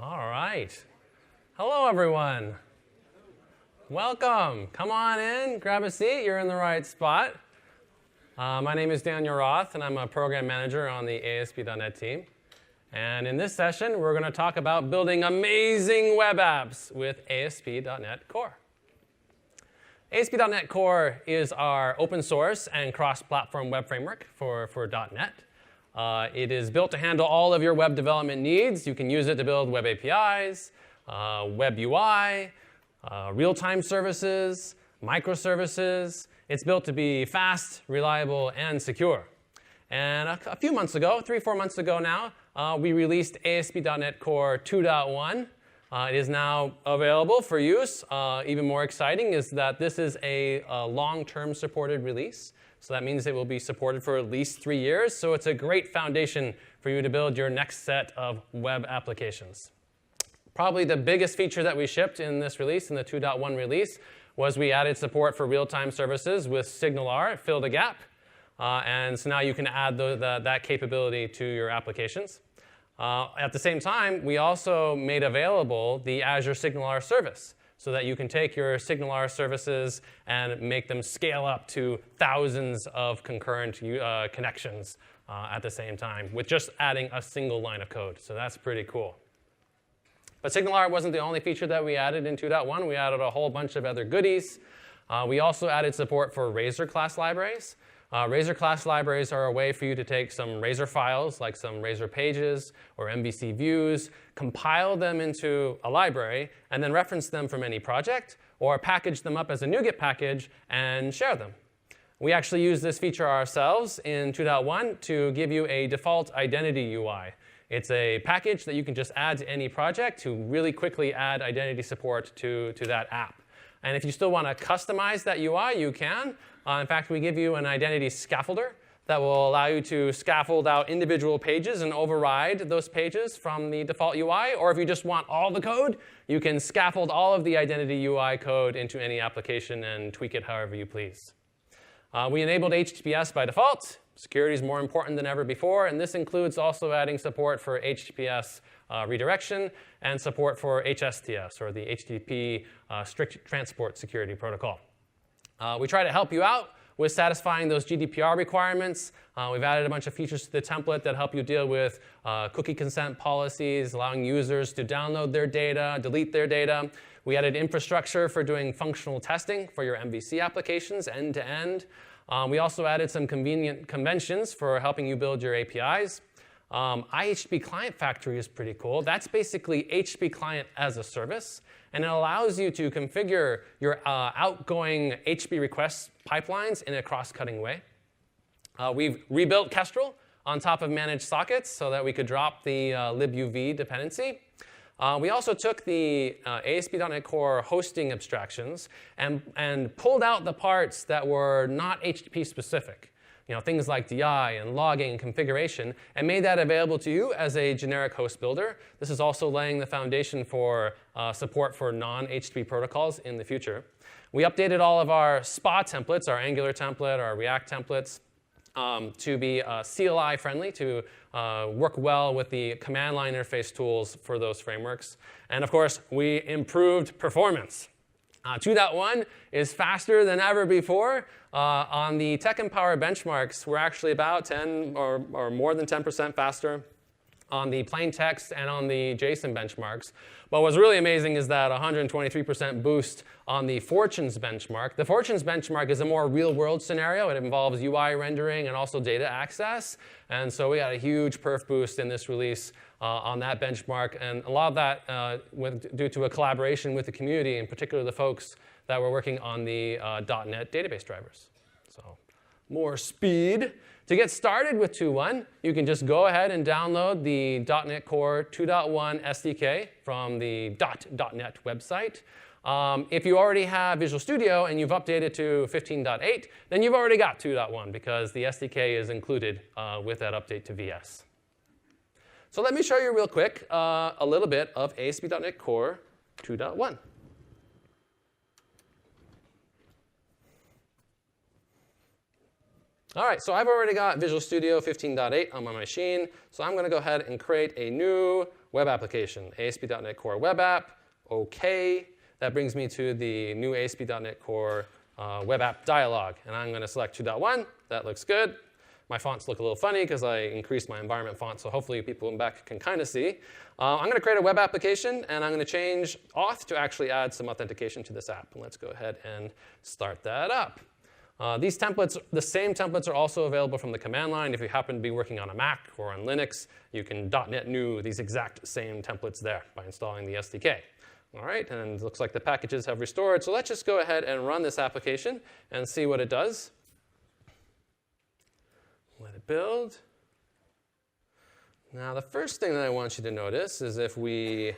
All right. Hello, everyone. Welcome. Come on in, grab a seat. You're in the right spot. My name is Daniel Roth, and I'm a program manager on the ASP.NET team. And in this session, we're going to talk about building amazing web apps with ASP.NET Core. ASP.NET Core is our open source and cross-platform web framework for .NET. It is built to handle all of your web development needs. You can use it to build web APIs, web UI, real-time services, microservices. It's built to be fast, reliable, and secure. And a few months ago, 3-4 months ago now, we released ASP.NET Core 2.1. It is now available for use. Even more exciting is that this is a long-term supported release. So that means it will be supported for at least 3 years. So it's a great foundation for you to build your next set of web applications. Probably the biggest feature that we shipped in this release, in the 2.1 release, was we added support for real-time services with SignalR. It filled a gap. And so now you can add that capability to your applications. At the same time, we also made available the Azure SignalR service so that you can take your SignalR services and make them scale up to thousands of concurrent connections at the same time with just adding a single line of code. So that's pretty cool. But SignalR wasn't the only feature that we added in 2.1. We added a whole bunch of other goodies. We also added support for Razor class libraries. Razor class libraries are a way for you to take some Razor files, like some Razor pages or MVC views, compile them into a library, and then reference them from any project, or package them up as a NuGet package and share them. We actually use this feature ourselves in 2.1 to give you a default identity UI. It's a package that you can just add to any project to really quickly add identity support to that app. And if you still want to customize that UI, you can. In fact, we give you an identity scaffolder that will allow you to scaffold out individual pages and override those pages from the default UI. Or if you just want all the code, you can scaffold all of the identity UI code into any application and tweak it however you please. We enabled HTTPS by default. Security is more important than ever before, and this includes also adding support for HTTPS redirection and support for HSTS, or the HTTP Strict Transport Security Protocol. We try to help you out with satisfying those GDPR requirements. We've added a bunch of features to the template that help you deal with cookie consent policies, allowing users to download their data, delete their data. We added infrastructure for doing functional testing for your MVC applications end-to-end. We also added some convenient conventions for helping you build your APIs. HttpClientFactory is pretty cool. That's basically HTTP client as a service, and it allows you to configure your outgoing HTTP request pipelines in a cross-cutting way. We've rebuilt Kestrel on top of managed sockets so that we could drop the libuv dependency. We also took the ASP.NET Core hosting abstractions and pulled out the parts that were not HTTP specific. Things like DI and logging and configuration, and made that available to you as a generic host builder. This is also laying the foundation for support for non-HTTP protocols in the future. We updated all of our SPA templates, our Angular template, our React templates, to be CLI friendly, to work well with the command line interface tools for those frameworks. And of course, we improved performance. 2.1 is faster than ever before. On the Tech Empower benchmarks, we're actually about 10 or more than 10% faster on the plain text and on the JSON benchmarks. But what's really amazing is that 123% boost on the Fortunes benchmark. The Fortunes benchmark is a more real-world scenario. It involves UI rendering and also data access. And so we got a huge perf boost in this release on that benchmark. And a lot of that due to a collaboration with the community, in particular the folks that were working on the .NET database drivers. So more speed. To get started with 2.1, you can just go ahead and download the .NET Core 2.1 SDK from the .NET website. If you already have Visual Studio and you've updated to 15.8, then you've already got 2.1 because the SDK is included with that update to VS. So let me show you real quick a little bit of ASP.NET Core 2.1. All right, so I've already got Visual Studio 15.8 on my machine. So I'm going to go ahead and create a new web application, ASP.NET Core Web App, OK. That brings me to the new ASP.NET Core Web App dialog. And I'm going to select 2.1. That looks good. My fonts look a little funny because I increased my environment font, so hopefully people in back can kind of see. I'm going to create a web application, and I'm going to change auth to actually add some authentication to this app. And let's go ahead and start that up. These templates, the same templates are also available from the command line. If you happen to be working on a Mac or on Linux, you can .NET new these exact same templates there by installing the SDK. All right, and it looks like the packages have restored. So let's just go ahead and run this application and see what it does. Let it build. Now, the first thing that I want you to notice is if we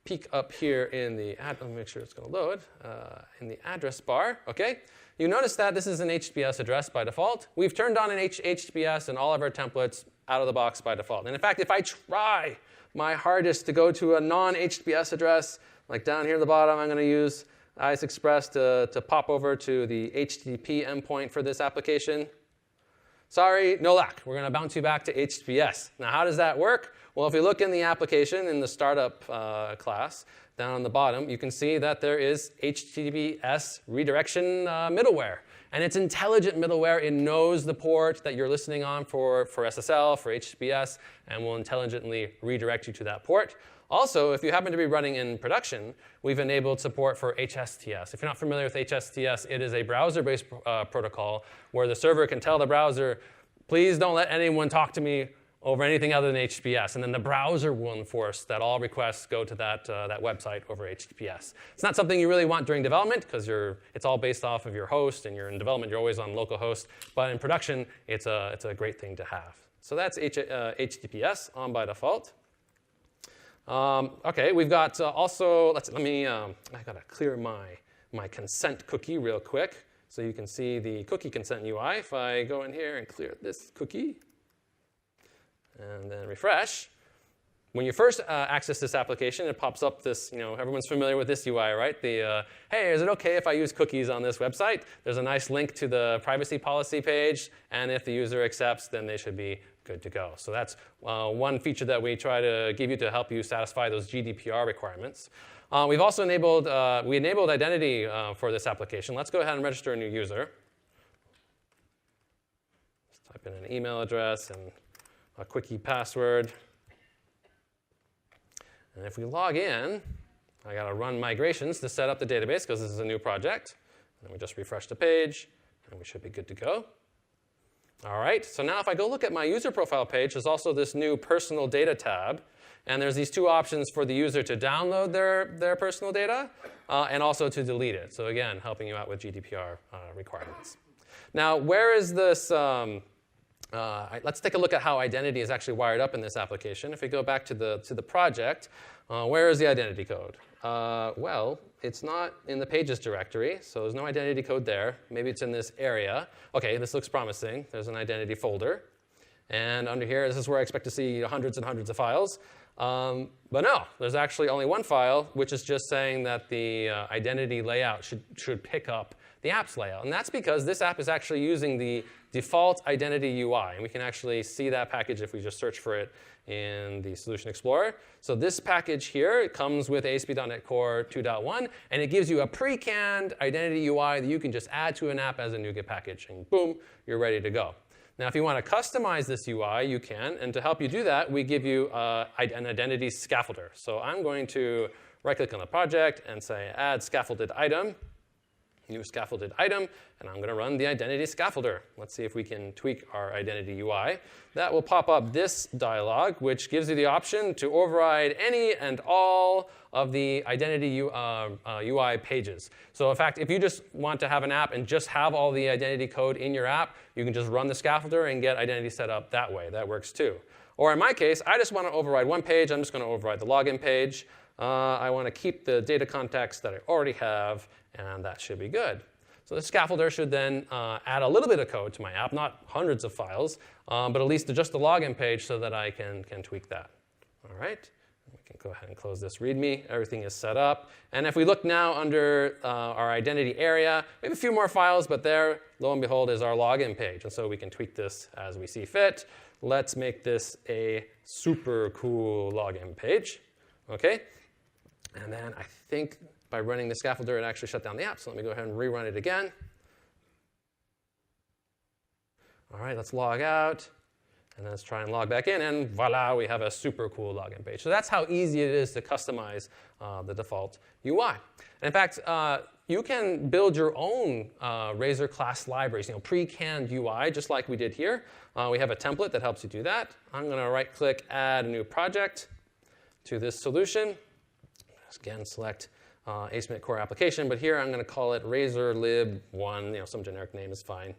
peek up here in the, let me make sure it's going to load, in the address bar, okay? You notice that this is an HTTPS address by default. We've turned on an HTTPS in all of our templates out of the box by default. And in fact, if I try my hardest to go to a non-HTTPS address, like down here at the bottom, I'm going to use IS Express to pop over to the HTTP endpoint for this application. Sorry, no luck. We're going to bounce you back to HTTPS. Now, how does that work? Well, if you look in the application, in the startup class, down on the bottom, you can see that there is HTTPS redirection middleware. And it's intelligent middleware. It knows the port that you're listening on for SSL, for HTTPS, and will intelligently redirect you to that port. Also, if you happen to be running in production, we've enabled support for HSTS. If you're not familiar with HSTS, it is a browser-based protocol where the server can tell the browser, please don't let anyone talk to me over anything other than HTTPS. And then the browser will enforce that all requests go to that website over HTTPS. It's not something you really want during development because it's all based off of your host, and you're in development, you're always on localhost. But in production, it's a great thing to have. So that's HTTPS on by default. OK, we've got also, I got to clear my consent cookie real quick so you can see the cookie consent UI. If I go in here and clear this cookie and then refresh, when you first access this application, it pops up this, everyone's familiar with this UI, right? Hey, is it OK if I use cookies on this website? There's a nice link to the privacy policy page, and if the user accepts, then they should be good to go. So that's one feature that we try to give you to help you satisfy those GDPR requirements. We've also enabled identity for this application. Let's go ahead and register a new user. Let's type in an email address and a quickie password. And if we log in, I got to run migrations to set up the database because this is a new project. And we just refresh the page, and we should be good to go. All right, so now if I go look at my user profile page, there's also this new personal data tab. And there's these two options for the user to download their personal data and also to delete it. So again, helping you out with GDPR requirements. Now, where is this? Let's take a look at how identity is actually wired up in this application. If we go back to the project, where is the identity code? Well, it's not in the pages directory, so there's no identity code there. Maybe it's in this area. OK, this looks promising. There's an identity folder. And under here, this is where I expect to see hundreds and hundreds of files. But no, there's actually only one file, which is just saying that the identity layout should pick up the app's layout. And that's because this app is actually using the default identity UI. And we can actually see that package if we just search for it in the Solution Explorer. So this package here, it comes with ASP.NET Core 2.1, and it gives you a pre-canned identity UI that you can just add to an app as a NuGet package. And boom, you're ready to go. Now, if you want to customize this UI, you can. And to help you do that, we give you an identity scaffolder. So I'm going to right-click on the project and say Add Scaffolded Item. New scaffolded item, and I'm going to run the identity scaffolder. Let's see if we can tweak our identity UI. That will pop up this dialog, which gives you the option to override any and all of the identity UI pages. So in fact, if you just want to have an app and just have all the identity code in your app, you can just run the scaffolder and get identity set up that way. That works too. Or in my case, I just want to override one page. I'm just going to override the login page. I want to keep the data context that I already have, and that should be good. So the scaffolder should then add a little bit of code to my app, not hundreds of files, but at least just the login page so that I can tweak that. All right, we can go ahead and close this README. Everything is set up. And if we look now under our identity area, we have a few more files, but there, lo and behold, is our login page. And so we can tweak this as we see fit. let's make this a super cool login page. Okay? And then I think by running the scaffolder, it actually shut down the app. So let me go ahead and rerun it again. All right, let's log out. And let's try and log back in, and voila, we have a super cool login page. So that's how easy it is to customize the default UI. And in fact, you can build your own Razor class libraries, pre-canned UI, just like we did here. We have a template that helps you do that. I'm going to right-click, add a new project to this solution. Again, select ASP.NET Core application, but here I'm going to call it RazorLib1. Some generic name is fine.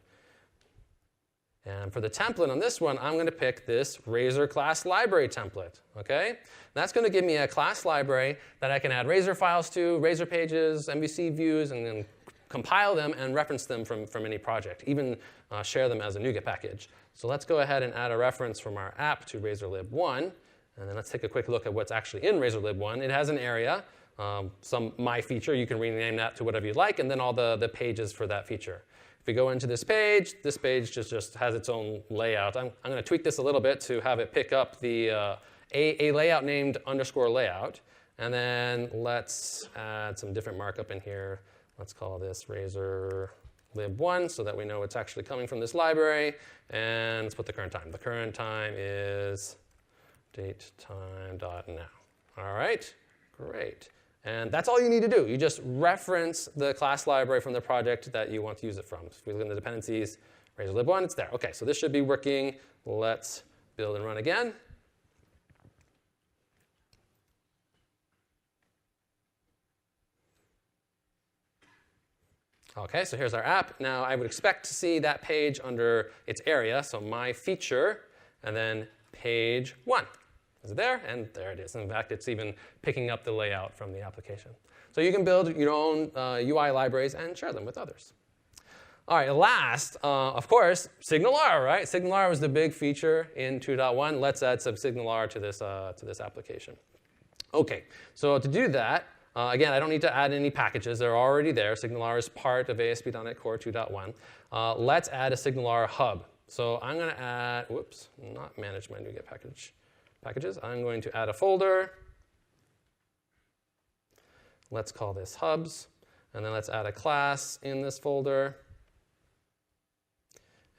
And for the template on this one, I'm going to pick this Razor class library template. Okay? That's going to give me a class library that I can add Razor files to, Razor pages, MVC views, and then compile them and reference them from any project, even share them as a NuGet package. So let's go ahead and add a reference from our app to RazorLib1. And then let's take a quick look at what's actually in RazorLib1. It has an area, some My feature. You can rename that to whatever you like, and then all the pages for that feature. If we go into this page just has its own layout. I'm going to tweak this a little bit to have it pick up the a layout named _layout. And then let's add some different markup in here. Let's call this RazorLib1 so that we know it's actually coming from this library. And let's put the current time. The current time is datetime.now. All right, great. And that's all you need to do. You just reference the class library from the project that you want to use it from. So if we look in the dependencies, RazorLib1, it's there. OK, so this should be working. Let's build and run again. OK, so here's our app. Now, I would expect to see that page under its area, so My Feature, and then Page 1. Is it there? And there it is. In fact, it's even picking up the layout from the application. So you can build your own UI libraries and share them with others. All right, last, of course, SignalR, right? SignalR was the big feature in 2.1. Let's add some SignalR to this application. OK, so to do that, again, I don't need to add any packages. They're already there. SignalR is part of ASP.NET Core 2.1. Let's add a SignalR hub. So I'm going to add, whoops, not manage my NuGet package. Packages. I'm going to add a folder. Let's call this hubs. And then let's add a class in this folder.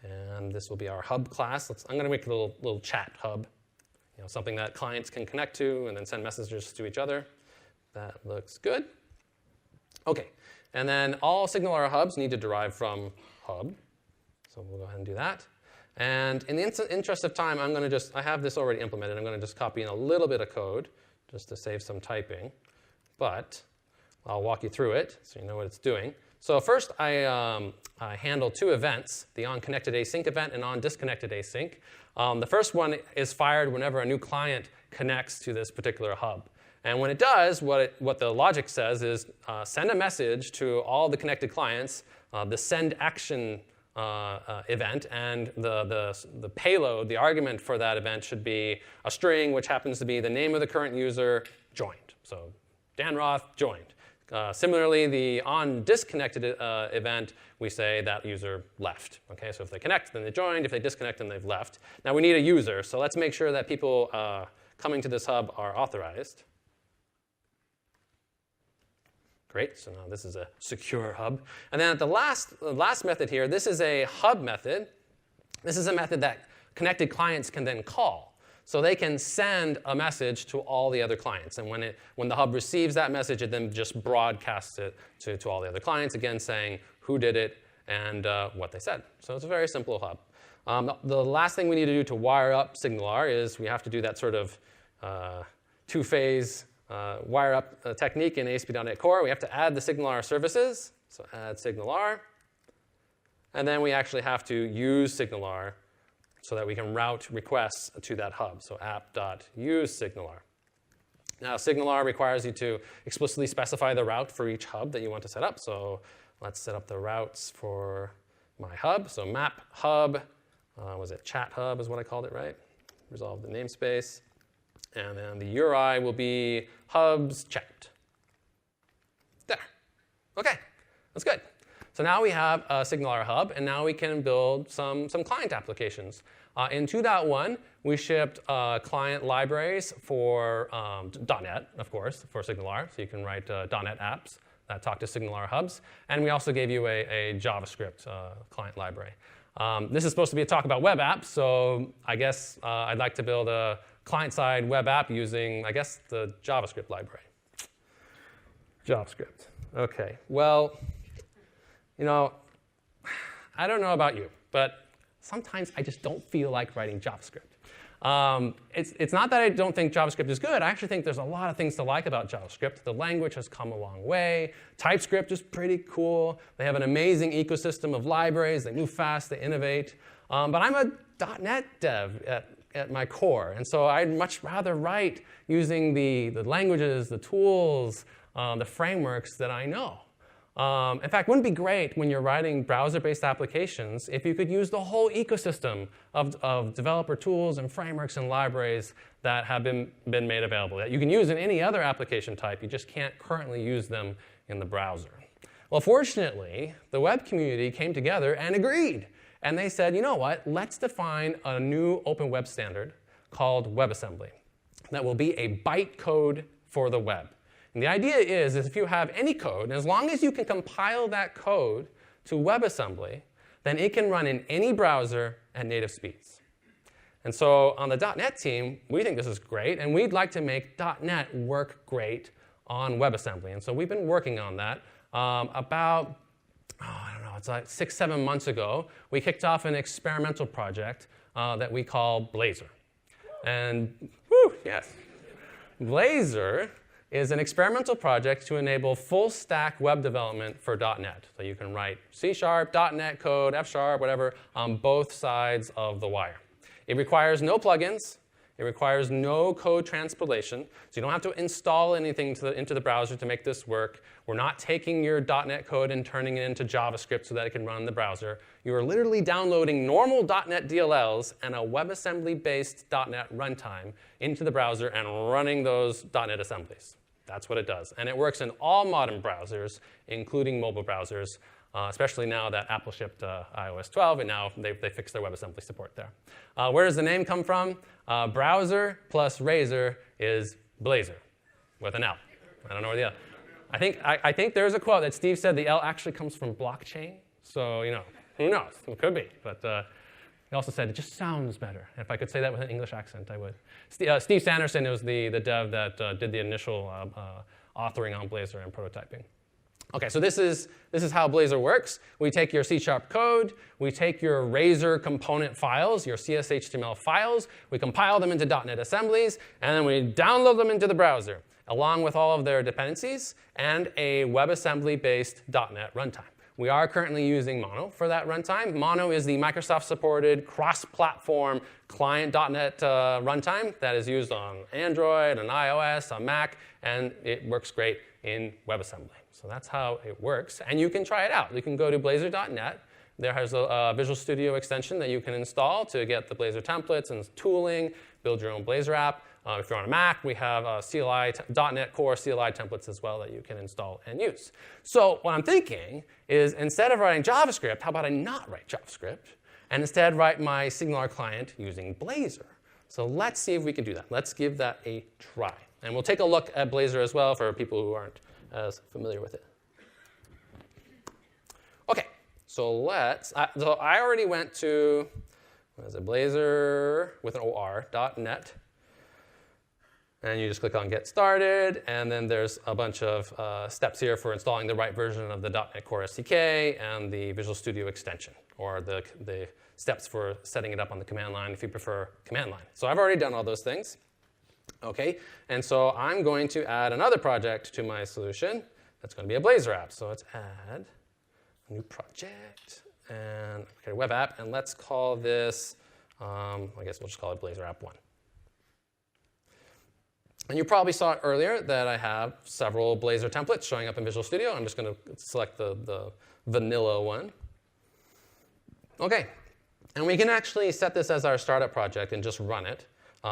And this will be our hub class. I'm going to make a little chat hub, something that clients can connect to and then send messages to each other. That looks good. OK. And then all SignalR hubs need to derive from hub. So we'll go ahead and do that. And in the interest of time, I have this already implemented. I'm going to just copy in a little bit of code just to save some typing. But I'll walk you through it so you know what it's doing. So first, I handle two events, the onConnected async event and onDisconnected async. The first one is fired whenever a new client connects to this particular hub. And when it does, what the logic says is send a message to all the connected clients, the send action event, and the payload, the argument for that event should be a string, which happens to be the name of the current user joined. So Dan Roth joined. Similarly, the onDisconnected event, we say that user left. Okay, so if they connect, then they joined. If they disconnect, then they've left. Now we need a user, so let's make sure that people coming to this hub are authorized. Great, so now this is a secure hub. And then at the last method here, this is a hub method. This is a method that connected clients can then call. So they can send a message to all the other clients. And when the hub receives that message, it then just broadcasts it to all the other clients, again saying who did it and what they said. So it's a very simple hub. The last thing we need to do to wire up SignalR is we have to do that sort of two-phase wire up technique in ASP.NET Core. We have to add the SignalR services. So add SignalR. And then we actually have to use SignalR so that we can route requests to that hub. So app.useSignalR. Now, SignalR requires you to explicitly specify the route for each hub that you want to set up. So let's set up the routes for my hub. So map hub, was it chat hub is what I called it, right? Resolve the namespace. And then the URI will be hubs chat. There. OK, that's good. So now we have a SignalR hub, and now we can build some client applications. In 2.1, we shipped client libraries for .NET, of course, for SignalR. So you can write .NET apps that talk to SignalR hubs. And we also gave you a JavaScript client library. This is supposed to be a talk about web apps. So I guess I'd like to build a client-side web app using, I guess, the JavaScript library. JavaScript. OK. Well, you know, I don't know about you, but sometimes I just don't feel like writing JavaScript. It's not that I don't think JavaScript is good. I actually think there's a lot of things to like about JavaScript. The language has come a long way. TypeScript is pretty cool. They have an amazing ecosystem of libraries. They move fast. They innovate. But I'm a .NET dev at my core. And so I'd much rather write using the languages, the tools, the frameworks that I know. In fact, wouldn't it be great when you're writing browser-based applications if you could use the whole ecosystem of developer tools and frameworks and libraries that have been made available, that you can use in any other application type, you just can't currently use them in the browser? Well, fortunately, the web community came together and agreed. And they said, you know what, let's define a new open web standard called WebAssembly that will be a bytecode for the web. And the idea is if you have any code, as long as you can compile that code to WebAssembly, then it can run in any browser at native speeds. And so on the .NET team, we think this is great, and we'd like to make .NET work great on WebAssembly. And so we've been working on that. About, I don't know, it's like 6-7 months ago, we kicked off an experimental project that we call Blazor. And, whew, yes, Blazor is an experimental project to enable full-stack web development for .NET. So you can write C#, .NET code, F#, whatever, on both sides of the wire. It requires no plugins. It requires no code transpilation. So you don't have to install anything into the browser to make this work. We're not taking your .NET code and turning it into JavaScript so that it can run in the browser. You are literally downloading normal .NET DLLs and a WebAssembly-based .NET runtime into the browser and running those .NET assemblies. That's what it does. And it works in all modern browsers, including mobile browsers, especially now that Apple shipped iOS 12, and now they fixed their WebAssembly support there. Where does the name come from? Browser plus Razor is Blazor, with an L. I don't know where the L. I think there's a quote that Steve said the L actually comes from blockchain. So, you know, who knows? It could be. But he also said it just sounds better. If I could say that with an English accent, I would. Steve Sanderson was the dev that did the initial authoring on Blazor and prototyping. OK, so this is how Blazor works. We take your C# code. We take your Razor component files, your CS/HTML files. We compile them into .NET assemblies. And then we download them into the browser, along with all of their dependencies and a WebAssembly-based .NET runtime. We are currently using Mono for that runtime. Mono is the Microsoft-supported cross-platform client .NET runtime that is used on Android, on iOS, on Mac, and it works great in WebAssembly. So that's how it works. And you can try it out. You can go to blazor.net. There has a Visual Studio extension that you can install to get the Blazor templates and tooling, build your own Blazor app. If you're on a Mac, we have .NET Core CLI templates as well that you can install and use. So what I'm thinking is instead of writing JavaScript, how about I not write JavaScript, and instead write my SignalR client using Blazor? So let's see if we can do that. Let's give that a try. And we'll take a look at Blazor as well for people who aren't as familiar with it. OK, so so I already went to, what is it, Blazor with an OR.net. And you just click on Get Started. And then there's a bunch of steps here for installing the right version of the .NET Core SDK and the Visual Studio extension, or the steps for setting it up on the command line if you prefer command line. So I've already done all those things. OK, and so I'm going to add another project to my solution. That's going to be a Blazor app. So let's add a new project and create a web app. And let's call this, I guess we'll just call it Blazor App 1. And you probably saw it earlier that I have several Blazor templates showing up in Visual Studio. I'm just going to select the vanilla one. OK, and we can actually set this as our startup project and just run it.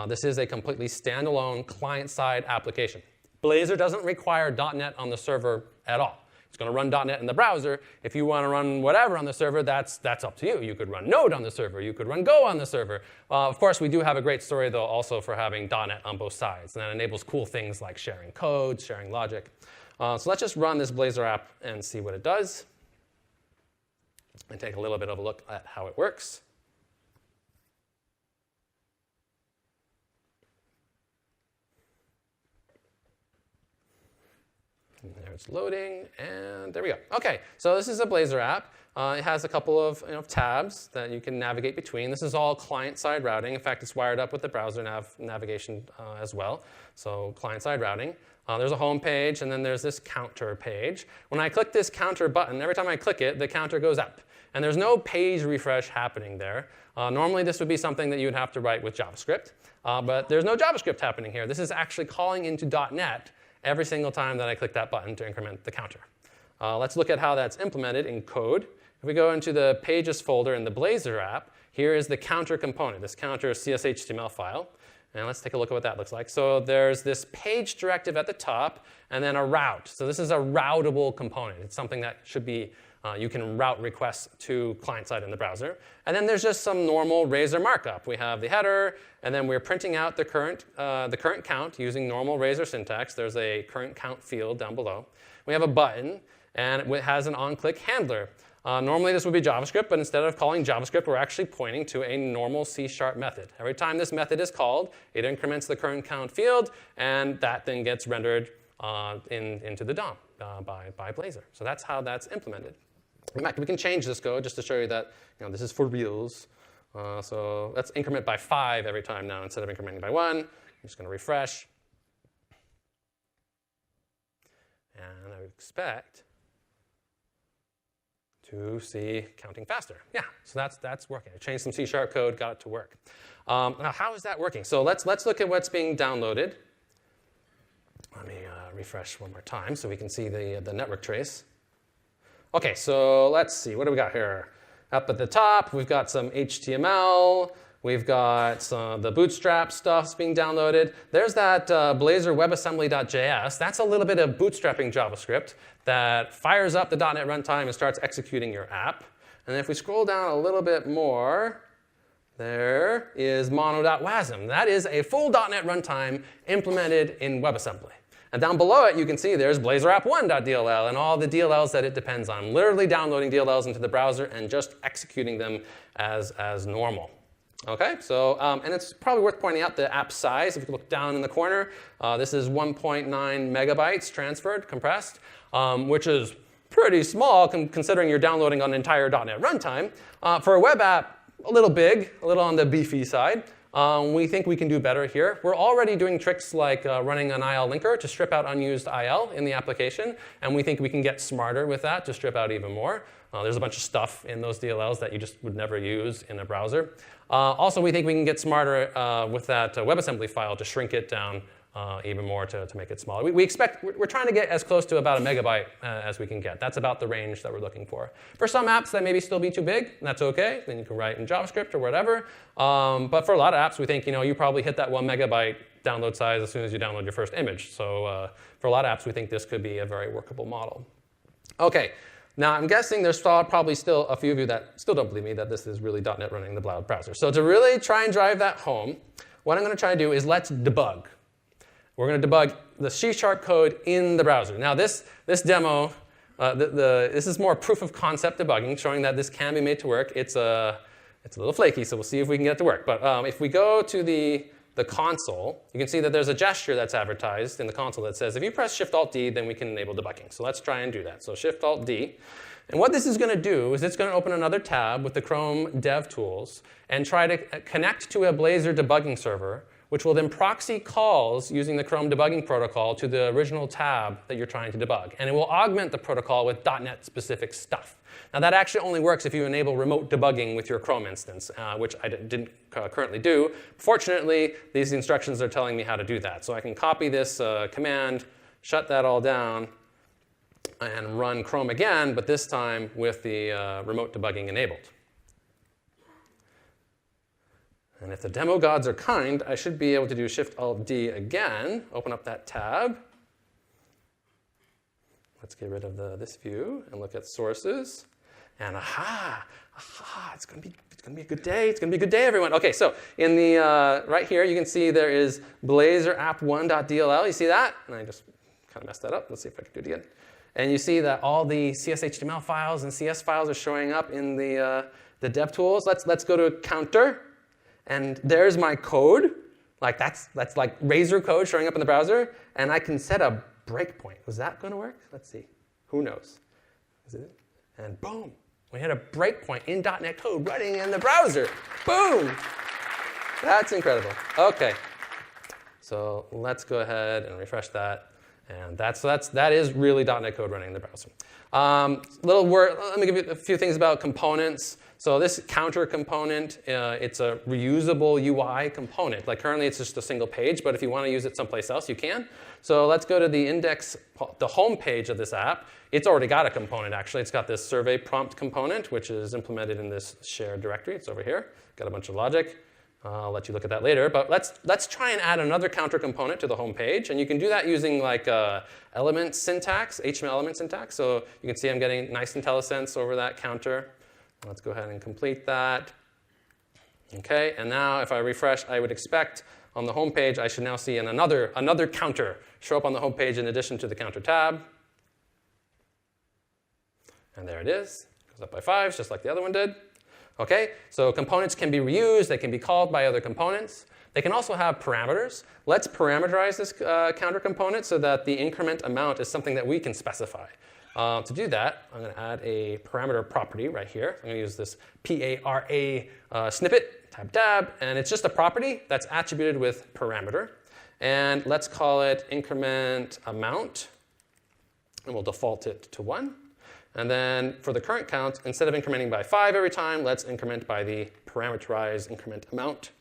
This is a completely standalone client-side application. Blazor doesn't require .NET on the server at all. It's going to run .NET in the browser. If you want to run whatever on the server, that's up to you. You could run Node on the server. You could run Go on the server. Of course, we do have a great story, though, also for having .NET on both sides. And that enables cool things like sharing code, sharing logic. So let's just run this Blazor app and see what it does. And take a little bit of a look at how it works. There it's loading, and there we go. OK, so this is a Blazor app. It has a couple of tabs that you can navigate between. This is all client-side routing. In fact, it's wired up with the browser navigation as well. So client-side routing. There's a home page, and then there's this counter page. When I click this counter button, every time I click it, the counter goes up. And there's no page refresh happening there. Normally, this would be something that you would have to write with JavaScript. But there's no JavaScript happening here. This is actually calling into .NET every single time that I click that button to increment the counter. Let's look at how that's implemented in code. If we go into the Pages folder in the Blazor app, here is the counter component, this counter CSHTML file. And let's take a look at what that looks like. So there's this page directive at the top, and then a route. So this is a routable component. It's something that should be, you can route requests to client-side in the browser. And then there's just some normal Razor markup. We have the header, and then we're printing out the current count using normal Razor syntax. There's a current count field down below. We have a button, and it has an on-click handler. Normally, this would be JavaScript, but instead of calling JavaScript, we're actually pointing to a normal C# method. Every time this method is called, it increments the current count field, and that then gets rendered into the DOM by Blazor. So that's how that's implemented. In fact, we can change this code just to show you that this is for reals. So let's increment by 5 every time now instead of incrementing by 1. I'm just going to refresh. And I would expect to see counting faster. Yeah, so that's working. I changed some C# code, got it to work. Now, how is that working? So let's look at what's being downloaded. Let me refresh one more time so we can see the network trace. OK, so let's see. What do we got here? Up at the top, we've got some HTML. We've got the Bootstrap stuff being downloaded. There's that Blazor WebAssembly.js. That's a little bit of bootstrapping JavaScript that fires up the .NET runtime and starts executing your app. And if we scroll down a little bit more, there is mono.wasm. That is a full .NET runtime implemented in WebAssembly. And down below it, you can see there's Blazor app1.dll and all the DLLs that it depends on. Literally downloading DLLs into the browser and just executing them as normal. OK, so and it's probably worth pointing out the app size. If you look down in the corner, this is 1.9 megabytes transferred, compressed, which is pretty small considering you're downloading on an entire .NET runtime. For a web app, a little big, a little on the beefy side. We think we can do better here. We're already doing tricks like running an IL linker to strip out unused IL in the application. And we think we can get smarter with that to strip out even more. There's a bunch of stuff in those DLLs that you just would never use in a browser. Also, we think we can get smarter with that WebAssembly file to shrink it down even more to make it smaller. We're trying to get as close to about a megabyte as we can get. That's about the range that we're looking for. For some apps, that maybe still be too big, and that's OK. Then you can write in JavaScript or whatever. But for a lot of apps, we think you probably hit that 1 megabyte download size as soon as you download your first image. So for a lot of apps, we think this could be a very workable model. OK. Now, I'm guessing there's probably still a few of you that still don't believe me that this is really .NET running in the browser. So to really try and drive that home, what I'm going to try to do is let's debug. We're going to debug the C# code in the browser. Now, this demo, this is more proof of concept debugging, showing that this can be made to work. It's a little flaky, so we'll see if we can get it to work. But if we go to the console, you can see that there's a gesture that's advertised in the console that says, if you press Shift-Alt-D, then we can enable debugging. So let's try and do that. So Shift-Alt-D. And what this is going to do is it's going to open another tab with the Chrome DevTools and try to connect to a Blazor debugging server, which will then proxy calls using the Chrome debugging protocol to the original tab that you're trying to debug. And it will augment the protocol with .NET-specific stuff. Now, that actually only works if you enable remote debugging with your Chrome instance, which I didn't currently do. Fortunately, these instructions are telling me how to do that. So I can copy this command, shut that all down, and run Chrome again, but this time with the remote debugging enabled. And if the demo gods are kind, I should be able to do Shift-Alt-D again, open up that tab. let's get rid of this view and look at sources. And aha, it's going to be a good day. It's going to be a good day, everyone. OK, so in the right here, you can see there is Blazor app1.dll. You see that? And I just kind of messed that up. Let's see if I can do it again. And you see that all the CS/HTML files and CS files are showing up in the dev tools. Let's go to counter. And there's my code. Like that's like Razor code showing up in the browser. And I can set a breakpoint. Is that going to work? Let's see. Who knows? Is it? And boom. We hit a breakpoint in .NET code running in the browser. Boom. That's incredible. OK. So let's go ahead and refresh that. And that is really .NET code running in the browser. Little word. Let me give you a few things about components. So this counter component, it's a reusable UI component. Like currently, it's just a single page. But if you want to use it someplace else, you can. So let's go to the index, the home page of this app. It's already got a component, actually. It's got this survey prompt component, which is implemented in this shared directory. It's over here. Got a bunch of logic. I'll let you look at that later. But let's try and add another counter component to the home page. And you can do that using like element syntax, HTML element syntax. So you can see I'm getting nice IntelliSense over that counter. Let's go ahead and complete that. OK, and now if I refresh, I would expect on the home page, I should now see another counter show up on the home page in addition to the counter tab. And there it is. Goes up by 5, just like the other one did. OK, so components can be reused. They can be called by other components. They can also have parameters. Let's parameterize this counter component so that the increment amount is something that we can specify. To do that, I'm going to add a parameter property right here. I'm going to use this PARA snippet, tab, and it's just a property that's attributed with parameter. And let's call it increment amount, and we'll default it to 1. And then for the current count, instead of incrementing by 5 every time, let's increment by the parameterized increment amount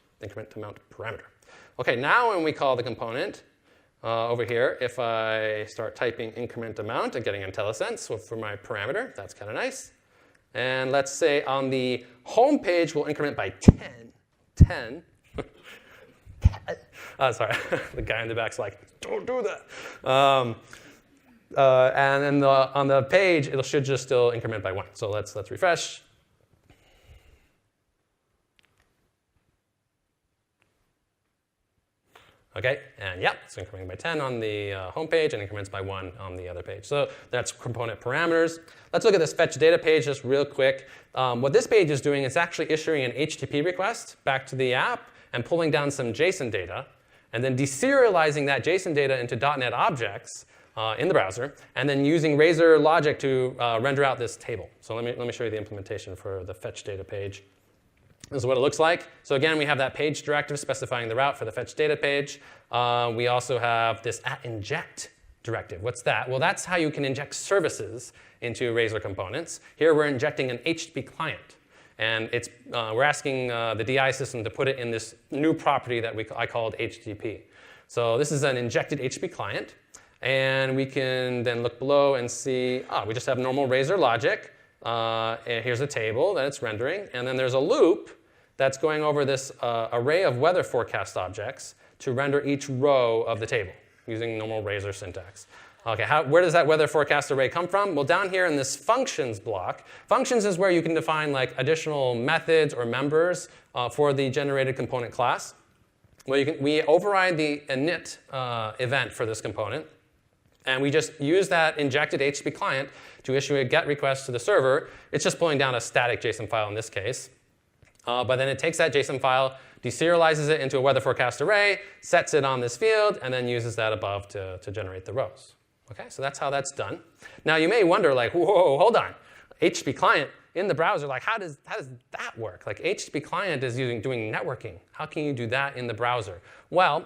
parameter. OK, now when we call the component, over here, if I start typing increment amount and getting IntelliSense for my parameter, that's kind of nice. And let's say on the home page, we'll increment by 10. Sorry, the guy in the back's like, don't do that. And then on the page, it should just still increment by 1. So let's refresh. OK, and yeah, it's incrementing by 10 on the home page and increments by 1 on the other page. So that's component parameters. Let's look at this fetch data page just real quick. What this page is doing is actually issuing an HTTP request back to the app and pulling down some JSON data, and then deserializing that JSON data into .NET objects in the browser, and then using Razor logic to render out this table. So let me show you the implementation for the fetch data page. This is what it looks like. So again, we have that page directive specifying the route for the fetch data page. We also have this @inject directive. What's that? Well, that's how you can inject services into Razor components. Here we're injecting an HTTP client. And we're asking the DI system to put it in this new property that I called HTTP. So this is an injected HTTP client. And we can then look below and see, we just have normal Razor logic. And here's a table that it's rendering. And then there's a loop that's going over this array of weather forecast objects to render each row of the table using normal Razor syntax. OK, where does that weather forecast array come from? Well, down here in this functions block, functions is where you can define like additional methods or members for the generated component class. Well, we override the init event for this component. And we just use that injected HTTP client to issue a GET request to the server. It's just pulling down a static JSON file in this case. But then it takes that JSON file, deserializes it into a weather forecast array, sets it on this field, and then uses that above to generate the rows. OK, so that's how that's done. Now, you may wonder, like, whoa, hold on. HTTP client in the browser, like, how does that work? Like, HTTP client is doing networking. How can you do that in the browser? Well,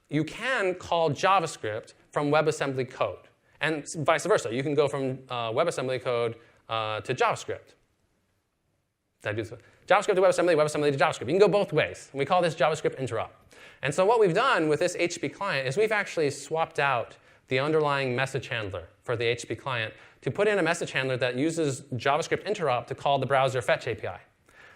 you can call JavaScript from WebAssembly code. And vice versa. You can go from WebAssembly code to JavaScript. Did I do this? JavaScript to WebAssembly, WebAssembly to JavaScript. You can go both ways. We call this JavaScript interop. And so what we've done with this HTTP client is we've actually swapped out the underlying message handler for the HTTP client to put in a message handler that uses JavaScript interop to call the browser fetch API.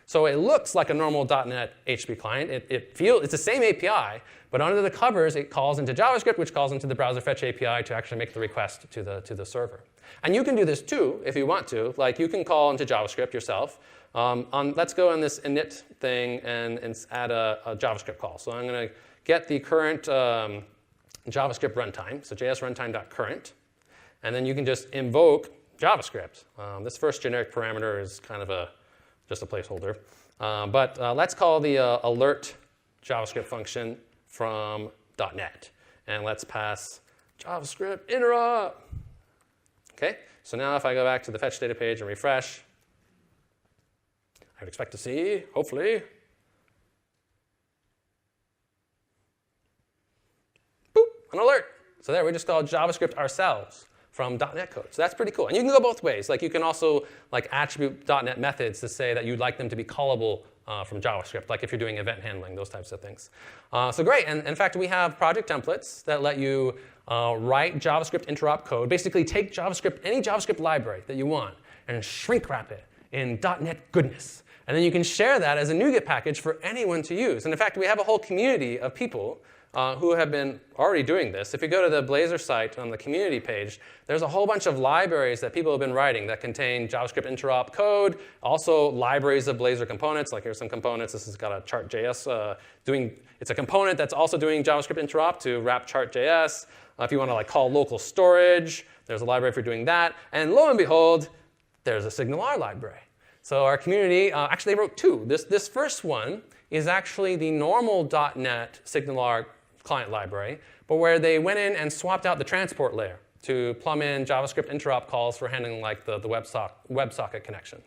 So it looks like a normal .NET HTTP client. It's the same API, but under the covers, it calls into JavaScript, which calls into the browser fetch API to actually make the request to the server. And you can do this too if you want to. Like you can call into JavaScript yourself. Let's go on this init thing and add a JavaScript call. So I'm going to get the current JavaScript runtime, so jsruntime.current, and then you can just invoke JavaScript. This first generic parameter is kind of just a placeholder. But let's call the alert JavaScript function from .NET. And let's pass JavaScript interrupt. OK, so now if I go back to the fetch data page and refresh, I would expect to see, hopefully, boop, an alert. So there, we just called JavaScript ourselves from .NET code. So that's pretty cool. And you can go both ways. Like you can also like attribute .NET methods to say that you'd like them to be callable from JavaScript, like if you're doing event handling, those types of things. So great. And in fact, we have project templates that let you write JavaScript interop code. Basically, take JavaScript, any JavaScript library that you want, and shrink wrap it in .NET goodness. And then you can share that as a NuGet package for anyone to use. And in fact, we have a whole community of people who have been already doing this. If you go to the Blazor site on the community page, there's a whole bunch of libraries that people have been writing that contain JavaScript interop code, also libraries of Blazor components. Like here's some components. This has got a chart.js it's a component that's also doing JavaScript interop to wrap chart.js. If you want to like call local storage, there's a library for doing that. And lo and behold, there's a SignalR library. So our community, actually they wrote two. This first one is actually the normal .NET SignalR client library, but where they went in and swapped out the transport layer to plumb in JavaScript interop calls for handling like the WebSocket connection.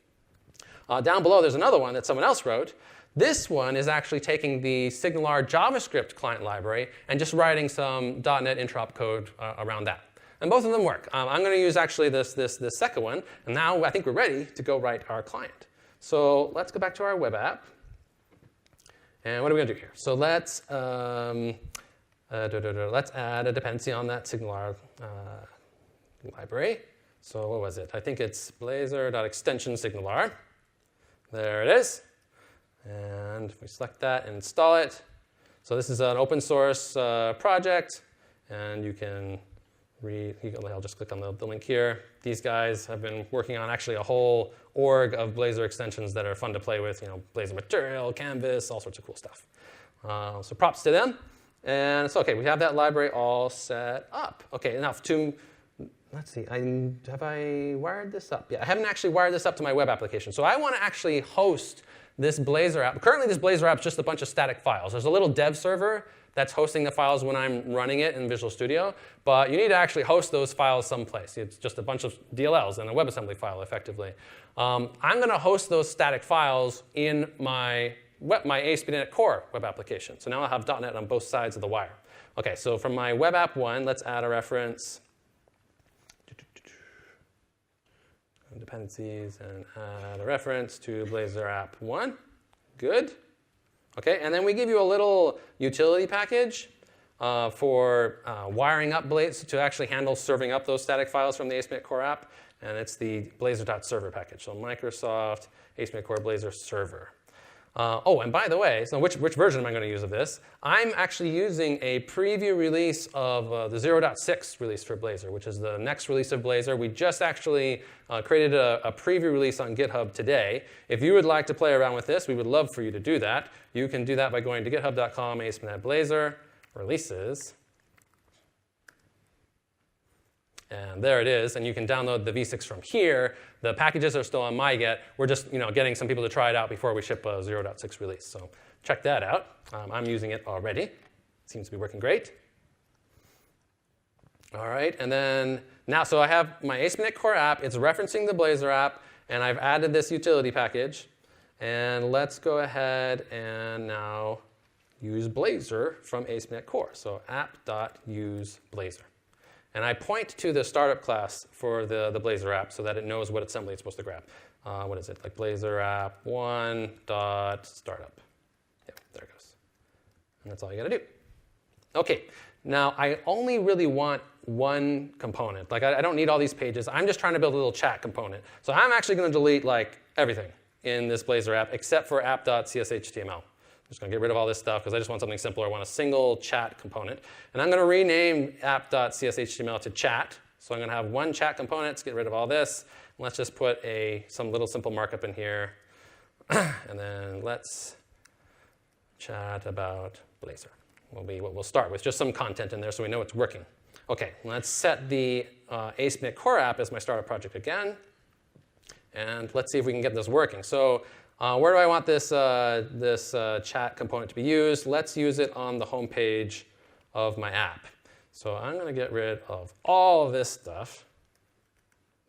Down below, there's another one that someone else wrote. This one is actually taking the SignalR JavaScript client library and just writing some .NET interop code around that. And both of them work. I'm going to use actually this second one, and now I think we're ready to go write our client. So let's go back to our web app. And what are we going to do here? So let's add a dependency on that SignalR library. So what was it? I think it's blazor.extension SignalR. There it is. And we select that and install it. So this is an open source project, and you can read. I'll just click on the link here. These guys have been working on actually a whole org of Blazor extensions that are fun to play with. Blazor Material, Canvas, all sorts of cool stuff. So props to them. And so, OK, we have that library all set up. OK, now let's see. Have I wired this up? Yeah, I haven't actually wired this up to my web application. So I want to actually host this Blazor app. Currently, this Blazor app is just a bunch of static files. There's a little dev server that's hosting the files when I'm running it in Visual Studio. But you need to actually host those files someplace. It's just a bunch of DLLs and a WebAssembly file, effectively. I'm going to host those static files in my ASP.NET Core web application. So now I'll have .NET on both sides of the wire. OK, so from my web app 1, let's add a reference. Dependencies and add a reference to Blazor app 1. Good. OK, and then we give you a little utility package for wiring up Blazor to actually handle serving up those static files from the ASP.NET Core app. And it's the blazor.server package. So Microsoft ASP.NET Core Blazor server. Oh, and by the way, so which version am I going to use of this? I'm actually using a preview release of the 0.6 release for Blazor, which is the next release of Blazor. We just actually created a preview release on GitHub today. If you would like to play around with this, we would love for you to do that. You can do that by going to github.com, ASP.NET Blazor, releases. And there it is. And you can download the v6 from here. The packages are still on MyGet. We're just getting some people to try it out before we ship a 0.6 release. So check that out. I'm using it already. It seems to be working great. All right. And then now, so I have my ASP.NET Core app. It's referencing the Blazor app. And I've added this utility package. And let's go ahead and now use Blazor from ASP.NET Core. So app.useBlazor. And I point to the startup class for the Blazor app so that it knows what assembly it's supposed to grab. What is it? Like Blazor app 1.startup. Yeah, there it goes. And that's all you got to do. OK, now I only really want one component. Like I don't need all these pages. I'm just trying to build a little chat component. So I'm actually going to delete like everything. in this Blazor app except for app.cshtml. I'm just going to get rid of all this stuff because I just want something simpler. I want a single chat component. And I'm going to rename app.cshtml to chat. So I'm going to have one chat component. Let's get rid of all this. Let's just put some little simple markup in here. And then let's chat about Blazor. Will be what we'll start with, just some content in there so we know it's working. OK, let's set the ASP.NET Core app as my startup project again. And let's see if we can get this working. So where do I want this chat component to be used? Let's use it on the home page of my app. So I'm going to get rid of all of this stuff,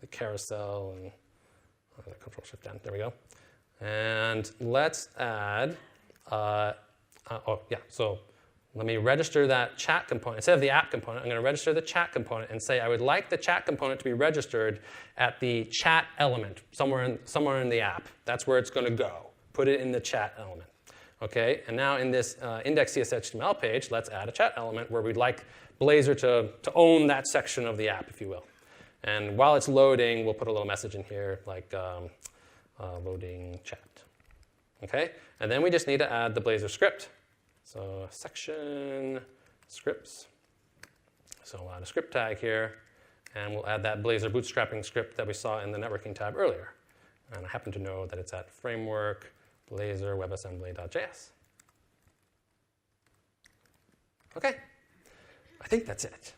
the carousel and Control-Shift-N. There we go. And let's add, so let me register that chat component. Instead of the app component, I'm going to register the chat component and say I would like the chat component to be registered at the chat element, somewhere in the app. That's where it's going to go. Put it in the chat element. OK, and now in this index.cshtml page, let's add a chat element where we'd like Blazor to own that section of the app, if you will. And while it's loading, we'll put a little message in here like loading chat. OK, and then we just need to add the Blazor script. So section scripts. So we'll add a script tag here, and we'll add that Blazor bootstrapping script that we saw in the networking tab earlier. And I happen to know that it's at framework Blazor WebAssembly.js. OK, I think that's it.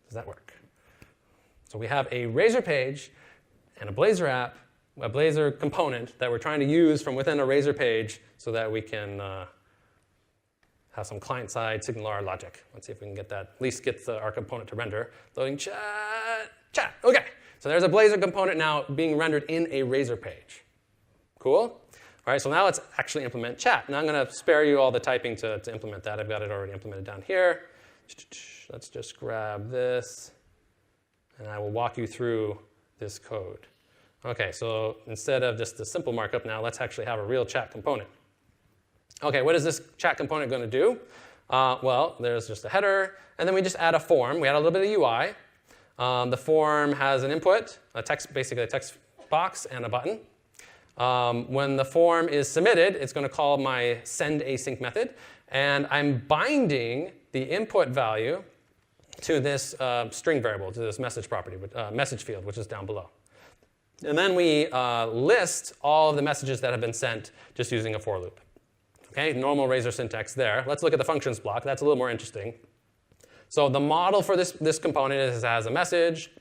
Does that work? So we have a Razor page and a Blazor app, a Blazor component that we're trying to use from within a Razor page so that we can have some client-side SignalR logic. Let's see if we can get that, at least get our component to render. Loading chat. OK, so there's a Blazor component now being rendered in a Razor page. Cool? All right, so now let's actually implement chat. Now I'm going to spare you all the typing to implement that. I've got it already implemented down here. Let's just grab this, and I will walk you through this code. OK, so instead of just a simple markup now, let's actually have a real chat component. OK, what is this chat component going to do? Well, there's just a header, and then we just add a form. We add a little bit of UI. The form has an input, basically a text box, and a button. When the form is submitted, it's going to call my sendAsync method. And I'm binding the input value to this string variable, to this message property, message field, which is down below. And then we list all of the messages that have been sent just using a for loop. OK, normal Razor syntax there. Let's look at the functions block. That's a little more interesting. So the model for this component is it has a message,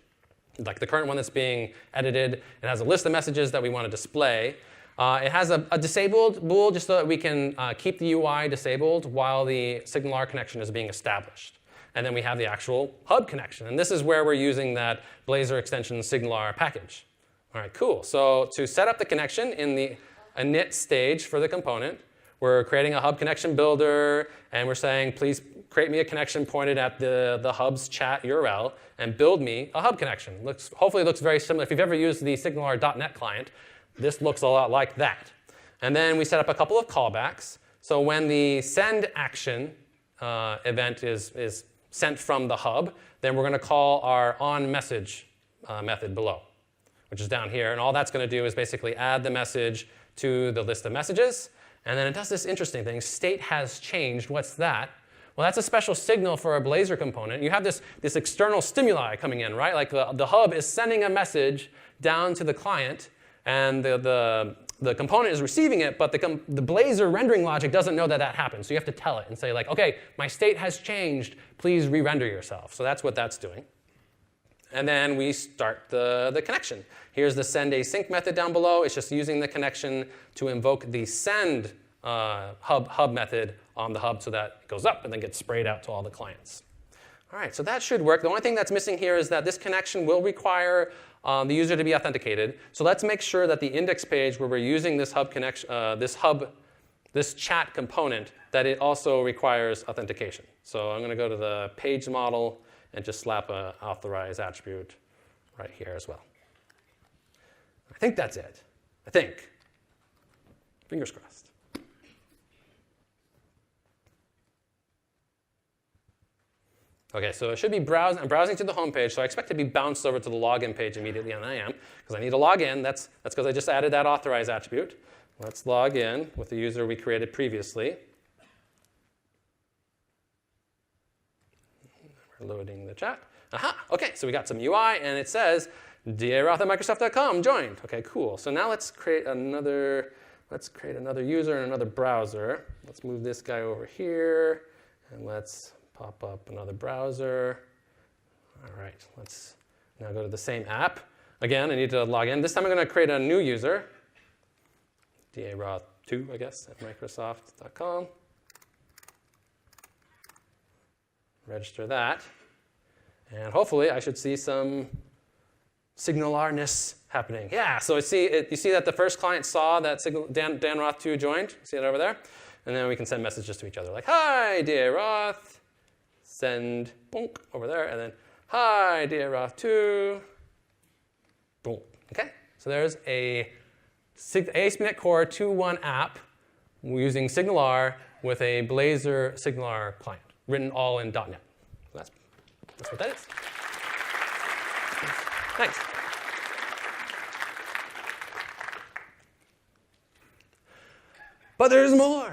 like the current one that's being edited. It has a list of messages that we want to display. It has a disabled bool just so that we can keep the UI disabled while the SignalR connection is being established. And then we have the actual hub connection. And this is where we're using that Blazor extension SignalR package. All right, cool. So to set up the connection in the init stage for the component, we're creating a hub connection builder. And we're saying, please create me a connection pointed at the hub's chat URL and build me a hub connection. Hopefully it looks very similar. If you've ever used the SignalR.NET client, this looks a lot like that. And then we set up a couple of callbacks. So when the send action event is sent from the hub, then we're going to call our onMessage method below, which is down here. And all that's going to do is basically add the message to the list of messages. And then it does this interesting thing. State has changed. What's that? Well, that's a special signal for a Blazor component. You have this external stimuli coming in, right? Like the hub is sending a message down to the client, and the component is receiving it, but the Blazor rendering logic doesn't know that happened. So you have to tell it and say, like, OK, my state has changed. Please re-render yourself. So that's what that's doing. And then we start the connection. Here's the sendAsync method down below. It's just using the connection to invoke the send hub method on the hub so that it goes up and then gets sprayed out to all the clients. All right, so that should work. The only thing that's missing here is that this connection will require the user to be authenticated. So let's make sure that the index page where we're using this hub connection, this chat component, that it also requires authentication. So I'm going to go to the page model and just slap an authorize attribute right here as well. I think that's it. I think. Fingers crossed. OK, so it should be I'm browsing to the home page, so I expect to be bounced over to the login page immediately, and I am, because I need to log in. That's because I just added that authorize attribute. Let's log in with the user we created previously. We're loading the chat. Aha, OK, so we got some UI, and it says, daroth@microsoft.com joined. OK, cool. So now let's create another user and another browser. Let's move this guy over here, and let's pop up another browser. All right, let's now go to the same app. Again, I need to log in. This time I'm going to create a new user, daroth2, I guess, at microsoft.com. Register that. And hopefully I should see some signalarness happening. Yeah, so you see that the first client saw that danroth2 joined. See it over there? And then we can send messages to each other like, hi, daroth. Send, bonk, over there. And then, hi, daroth2. Boom. OK? So there's a ASP.NET Core 2.1 app using SignalR with a Blazor SignalR client, written all in .NET. So that's what that is. Thanks. But there's more.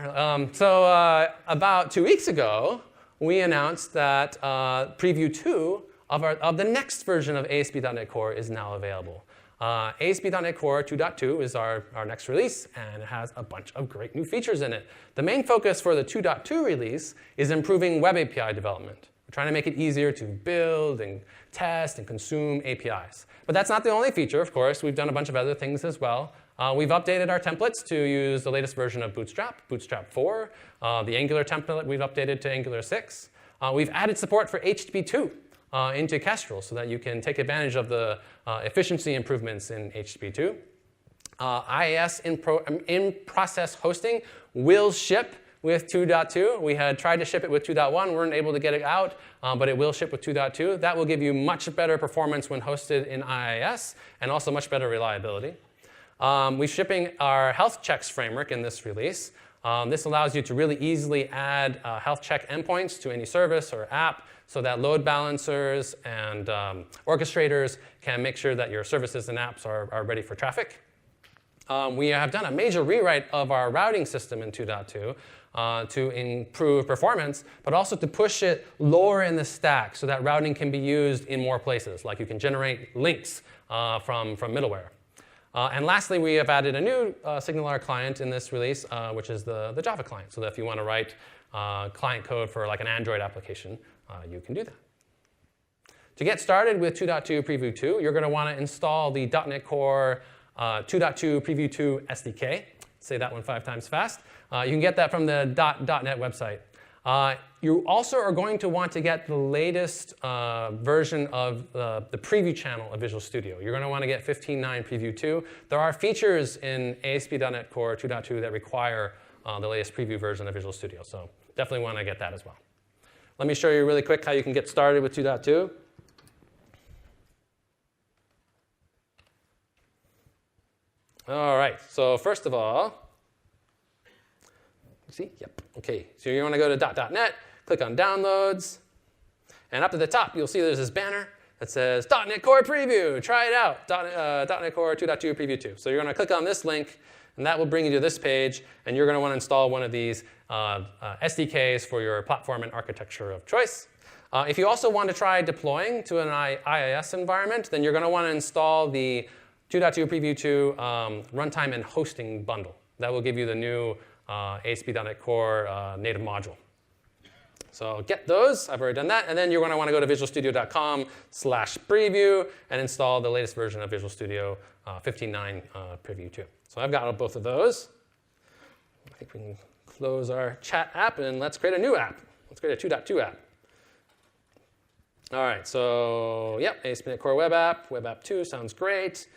About 2 weeks ago, we announced that Preview 2 of the next version of ASP.NET Core is now available. ASP.NET Core 2.2 is our next release, and it has a bunch of great new features in it. The main focus for the 2.2 release is improving WebAPI development. We're trying to make it easier to build and test and consume APIs. But that's not the only feature, of course. We've done a bunch of other things as well. We've updated our templates to use the latest version of Bootstrap, Bootstrap 4. The Angular template we've updated to Angular 6. We've added support for HTTP 2 into Kestrel so that you can take advantage of the efficiency improvements in HTTP 2. IIS in-process hosting will ship with 2.2. We had tried to ship it with 2.1. Weren't able to get it out, but it will ship with 2.2. That will give you much better performance when hosted in IIS and also much better reliability. We're shipping our health checks framework in this release. This allows you to really easily add health check endpoints to any service or app so that load balancers and orchestrators can make sure that your services and apps are ready for traffic. We have done a major rewrite of our routing system in 2.2 to improve performance, but also to push it lower in the stack so that routing can be used in more places, like you can generate links from middleware. And lastly, we have added a new SignalR client in this release, which is the Java client, so that if you want to write client code for like an Android application, you can do that. To get started with 2.2 Preview 2, you're going to want to install the .NET Core 2.2 Preview 2 SDK. Say that one 5 times fast. You can get that from the .NET website. You also are going to want to get the latest version of the preview channel of Visual Studio. You're going to want to get 15.9 Preview 2. There are features in ASP.NET Core 2.2 that require the latest preview version of Visual Studio. So definitely want to get that as well. Let me show you really quick how you can get started with 2.2. All right, so first of all, see? Yep, OK. So you want to go to .NET, click on Downloads, and up to the top, you'll see there's this banner that says .NET Core Preview. Try it out, .NET Core 2.2 Preview 2. So you're going to click on this link, and that will bring you to this page, and you're going to want to install one of these SDKs for your platform and architecture of choice. If you also want to try deploying to an IIS environment, then you're going to want to install the 2.2 Preview 2 runtime and hosting bundle. That will give you the new ASP.NET Core native module. So get those. I've already done that. And then you're going to want to go to visualstudio.com/preview and install the latest version of Visual Studio 15.9 Preview 2. So I've got both of those. I think we can close our chat app, and let's create a new app. Let's create a 2.2 app. All right, so yep, ASP.NET Core Web App, Web App 2 sounds great.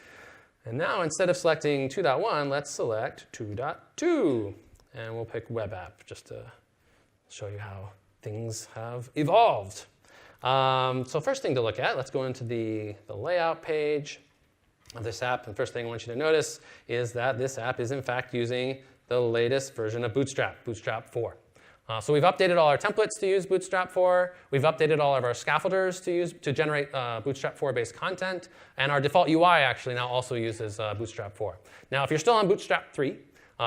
And now instead of selecting 2.1, let's select 2.2. And we'll pick Web App just to show you how things have evolved. So first thing to look at, let's go into the layout page of this app. And the first thing I want you to notice is that this app is in fact using the latest version of Bootstrap, Bootstrap 4. So we've updated all our templates to use Bootstrap 4. We've updated all of our scaffolders to generate Bootstrap 4-based content. And our default UI actually now also uses Bootstrap 4. Now, if you're still on Bootstrap 3,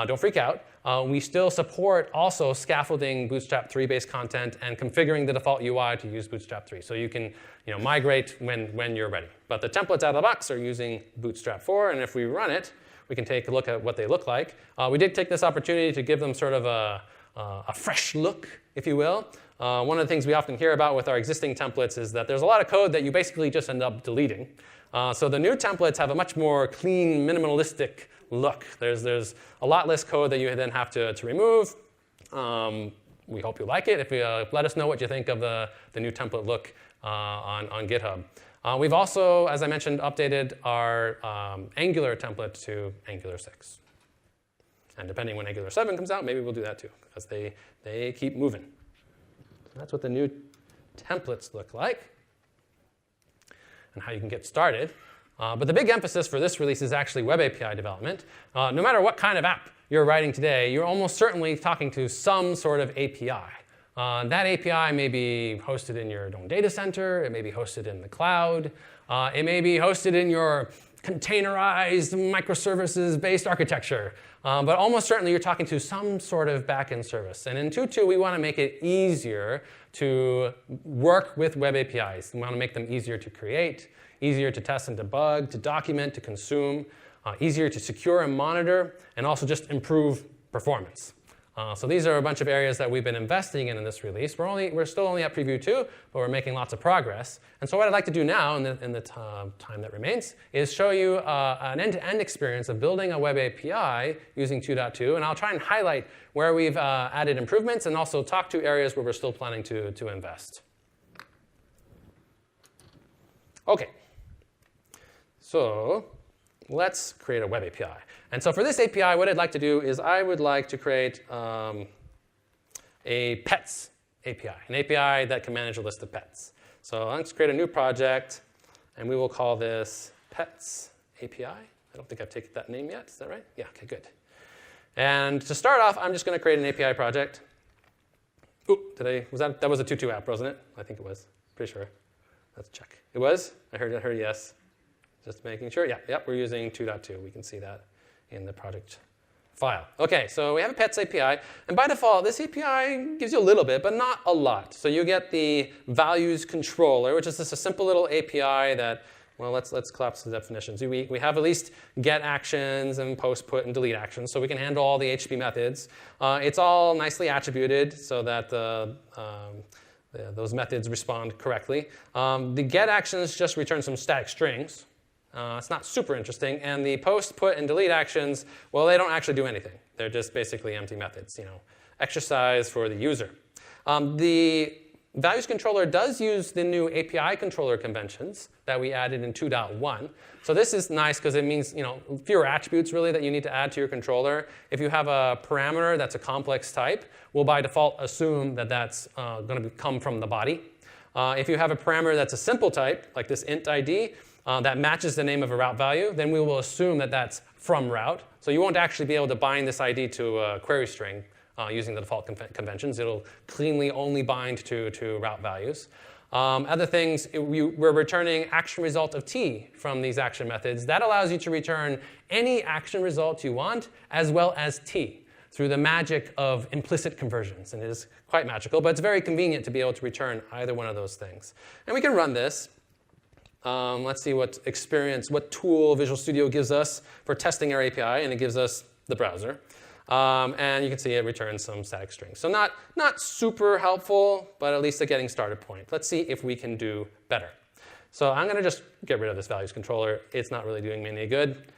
don't freak out. We still support also scaffolding Bootstrap 3-based content and configuring the default UI to use Bootstrap 3. So you can migrate when you're ready. But the templates out of the box are using Bootstrap 4. And if we run it, we can take a look at what they look like. We did take this opportunity to give them sort of a fresh look, if you will. One of the things we often hear about with our existing templates is that there's a lot of code that you basically just end up deleting. So the new templates have a much more clean, minimalistic look. There's a lot less code that you then have to remove. We hope you like it. If you let us know what you think of the new template look on GitHub. We've also, as I mentioned, updated our Angular template to Angular 6. And depending when Angular 7 comes out, maybe we'll do that too, because they keep moving. So that's what the new templates look like and how you can get started. But the big emphasis for this release is actually Web API development. No matter what kind of app you're writing today, you're almost certainly talking to some sort of API. That API may be hosted in your own data center. It may be hosted in the cloud. It may be hosted in your containerized microservices-based architecture. But almost certainly you're talking to some sort of backend service. And in 2.2, we want to make it easier to work with Web APIs. We want to make them easier to create, easier to test and debug, to document, to consume, easier to secure and monitor, and also just improve performance. So these are a bunch of areas that we've been investing in this release. We're still only at preview 2, but we're making lots of progress. And so what I'd like to do now, in the time that remains, is show you an end-to-end experience of building a Web API using 2.2. And I'll try and highlight where we've added improvements and also talk to areas where we're still planning to invest. OK. So let's create a Web API. And so for this API, what I'd like to do is I would like to create a pets API, an API that can manage a list of pets. So let's create a new project, and we will call this pets API. I don't think I've taken that name yet. Is that right? Yeah, OK, good. And to start off, I'm just going to create an API project. Ooh, that was a 2.2 app, wasn't it? I think it was. Pretty sure. Let's check. It was? I heard yes. Just making sure. Yeah, we're using 2.2. We can see that in the project file. OK, so we have a pets API. And by default, this API gives you a little bit, but not a lot. So you get the values controller, which is just a simple little API that, well, let's collapse the definitions. We have at least get actions and post, put, and delete actions. So we can handle all the HTTP methods. It's all nicely attributed so that those methods respond correctly. The get actions just return some static strings. It's not super interesting. And the post, put, and delete actions, well, they don't actually do anything. They're just basically empty methods, exercise for the user. The values controller does use the new API controller conventions that we added in 2.1. So this is nice because it means fewer attributes really that you need to add to your controller. If you have a parameter that's a complex type, we'll by default assume that that's going to come from the body. If you have a parameter that's a simple type, like this int ID, that matches the name of a route value, then we will assume that that's from route. So you won't actually be able to bind this ID to a query string using the default conventions. It'll cleanly only bind to route values. Other things, we're returning action result of t from these action methods. That allows you to return any action result you want, as well as t, through the magic of implicit conversions. And it is quite magical, but it's very convenient to be able to return either one of those things. And we can run this. Let's see what tool Visual Studio gives us for testing our API, and it gives us the browser. And you can see it returns some static strings. So not super helpful, but at least a getting started point. Let's see if we can do better. So I'm going to just get rid of this values controller. It's not really doing me any good.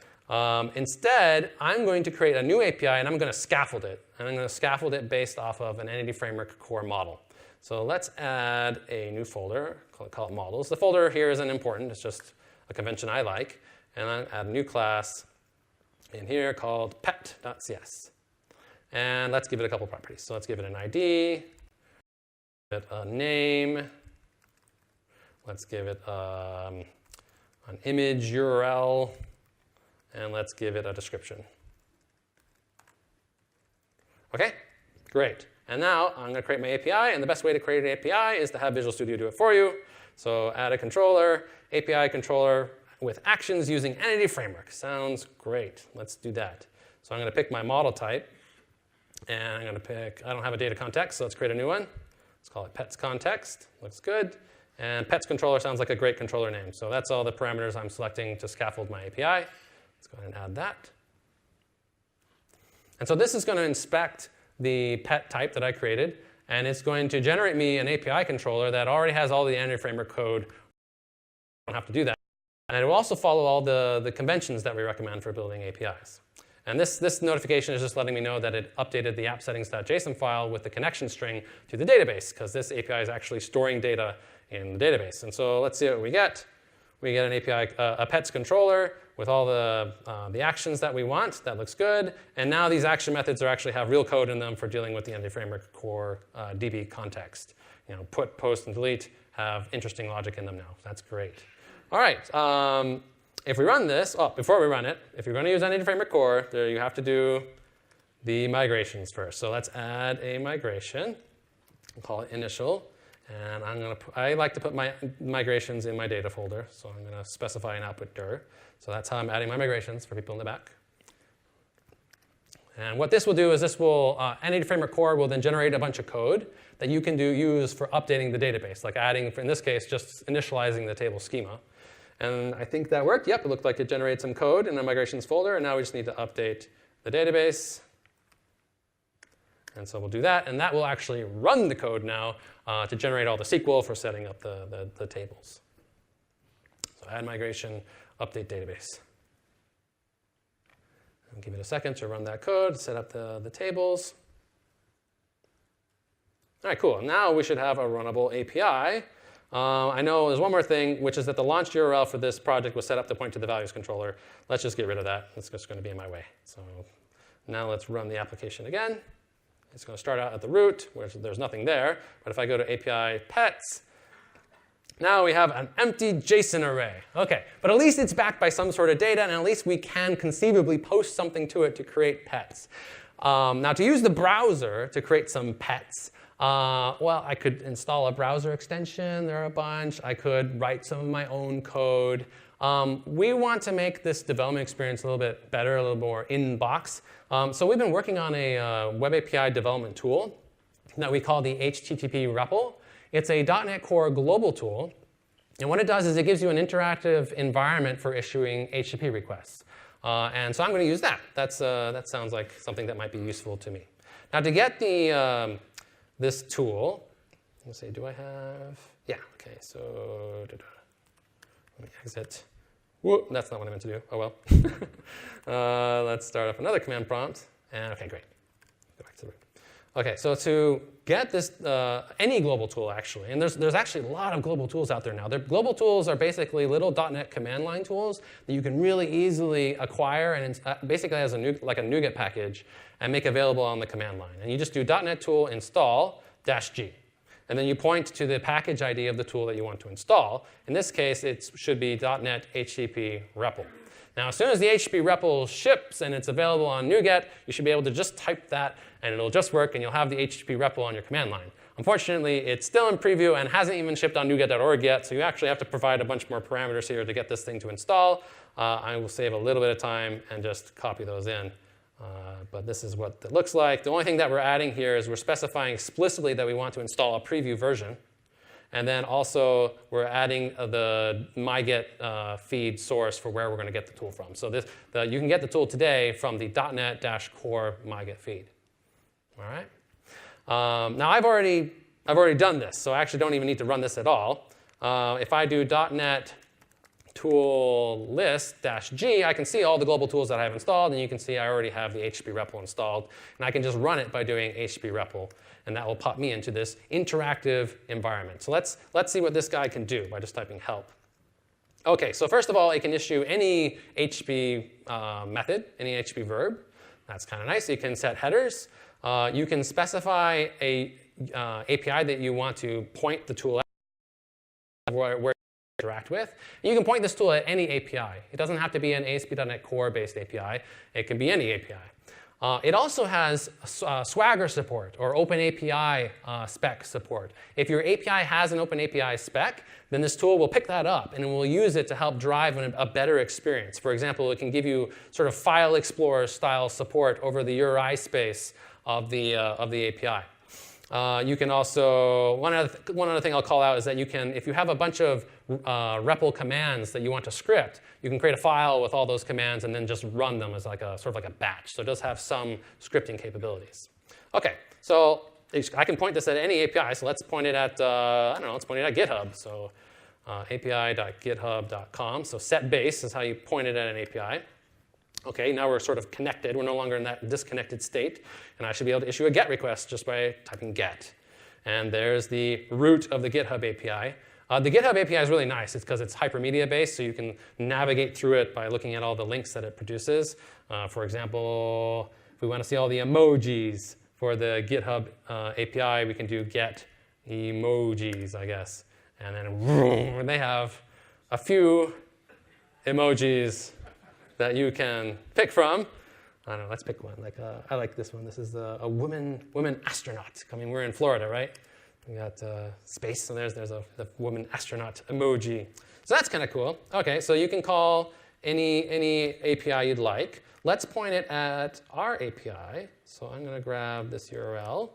Instead, I'm going to create a new API, and I'm going to scaffold it. And I'm going to scaffold it based off of an Entity Framework core model. So let's add a new folder, call it models. The folder here isn't important. It's just a convention I like. And I'll add a new class in here called pet.cs. And let's give it a couple properties. So let's give it an ID, give it a name. Let's give it an image URL. And let's give it a description. OK, great. And now I'm going to create my API. And the best way to create an API is to have Visual Studio do it for you. So add a controller, API controller with actions using Entity Framework. Sounds great. Let's do that. So I'm going to pick my model type. And I'm going to pick, I don't have a data context, so let's create a new one. Let's call it pets context. Looks good. And pets controller sounds like a great controller name. So that's all the parameters I'm selecting to scaffold my API. Let's go ahead and add that. And so this is going to inspect the pet type that I created. And it's going to generate me an API controller that already has all the Entity Framework code. I don't have to do that. And it will also follow all the conventions that we recommend for building APIs. And this notification is just letting me know that it updated the app settings.json file with the connection string to the database, because this API is actually storing data in the database. And so let's see what we get. We get an API, a pets controller with all the actions that we want. That looks good. And now these action methods actually have real code in them for dealing with the Entity Framework core DB context. Put, post, and delete have interesting logic in them now. That's great. All right. If we run this, before we run it, if you're going to use Entity Framework core, you have to do the migrations first. So let's add a migration. We'll call it initial. And I like to put my migrations in my data folder. So I'm going to specify an output dir. So that's how I'm adding my migrations for people in the back. And what this will do is this will, Entity Framework core will then generate a bunch of code that you can use for updating the database, like adding, in this case, just initializing the table schema. And I think that worked. Yep, it looked like it generated some code in the migrations folder. And now we just need to update the database. And so we'll do that. And that will actually run the code now to generate all the SQL for setting up the tables. So add migration, update database. And give it a second to run that code, set up the tables. All right, cool. Now we should have a runnable API. I know there's one more thing, which is that the launch URL for this project was set up to point to the values controller. Let's just get rid of that. It's just going to be in my way. So now let's run the application again. It's going to start out at the root, where there's nothing there. But if I go to API pets, now we have an empty JSON array. OK, but at least it's backed by some sort of data, and at least we can conceivably post something to it to create pets. Now, to use the browser to create some pets, well, I could install a browser extension. There are a bunch. I could write some of my own code. We want to make this development experience a little bit better, a little more in-box. So we've been working on a WebAPI development tool that we call the HTTP REPL. It's a .NET Core global tool. And what it does is it gives you an interactive environment for issuing HTTP requests. And so I'm going to use that. That sounds like something that might be useful to me. Now, to get this tool, let's see, do I have? Yeah, OK, so let me exit. Whoop, that's not what I meant to do. Oh, well. Let's start up another command prompt. And OK, great. Go back to the root. OK, so to get this, any global tool, actually, and there's actually a lot of global tools out there now. Global tools are basically little .NET command line tools that you can really easily acquire and basically as like a NuGet package and make available on the command line. And you just do .NET tool install -g. And then you point to the package ID of the tool that you want to install. In this case, it should be .NET HTTP REPL. Now, as soon as the HTTP REPL ships and it's available on NuGet, you should be able to just type that, and it'll just work, and you'll have the HTTP REPL on your command line. Unfortunately, it's still in preview and hasn't even shipped on NuGet.org yet, so you actually have to provide a bunch more parameters here to get this thing to install. I will save a little bit of time and just copy those in. But this is what it looks like. The only thing that we're adding here is we're specifying explicitly that we want to install a preview version. And then also, we're adding the myget feed source for where we're going to get the tool from. So you can get the tool today from the .NET-core myget feed. All right. Now, I've already done this, so I actually don't even need to run this at all. If I do .NET tool list -g, I can see all the global tools that I have installed, and you can see I already have the HTTP REPL installed. And I can just run it by doing HTTP REPL, and that will pop me into this interactive environment. So let's see what this guy can do by just typing help. OK, so first of all, it can issue any HTTP method, any HTTP verb. That's kind of nice. You can set headers. You can specify a API that you want to point the tool at, where interact with. You can point this tool at any API. It doesn't have to be an ASP.NET Core-based API. It can be any API. It also has Swagger support or OpenAPI spec support. If your API has an OpenAPI spec, then this tool will pick that up and it will use it to help drive a better experience. For example, it can give you sort of File Explorer style support over the URI space of the API. You can also, one other thing I'll call out is that you can, if you have a bunch of REPL commands that you want to script, you can create a file with all those commands and then just run them as like a sort of like a batch. So it does have some scripting capabilities. Okay, so I can point this at any API. So let's point it at, I don't know, let's point it at GitHub. So api.github.com. So set base is how you point it at an API. Okay, now we're sort of connected. We're no longer in that disconnected state. And I should be able to issue a GET request just by typing GET. And there's the root of the GitHub API. The GitHub API is really nice. It's because it's hypermedia based, so you can navigate through it by looking at all the links that it produces. For example, if we want to see all the emojis for the GitHub API, we can do get emojis, I guess. And then vroom, they have a few emojis that you can pick from. I don't know, let's pick one. Like I like this one. This is a woman astronaut. I mean, we're in Florida, right? We got space, so there's the woman astronaut emoji. So that's kind of cool. Okay, so you can call any API you'd like. Let's point it at our API. So I'm going to grab this URL,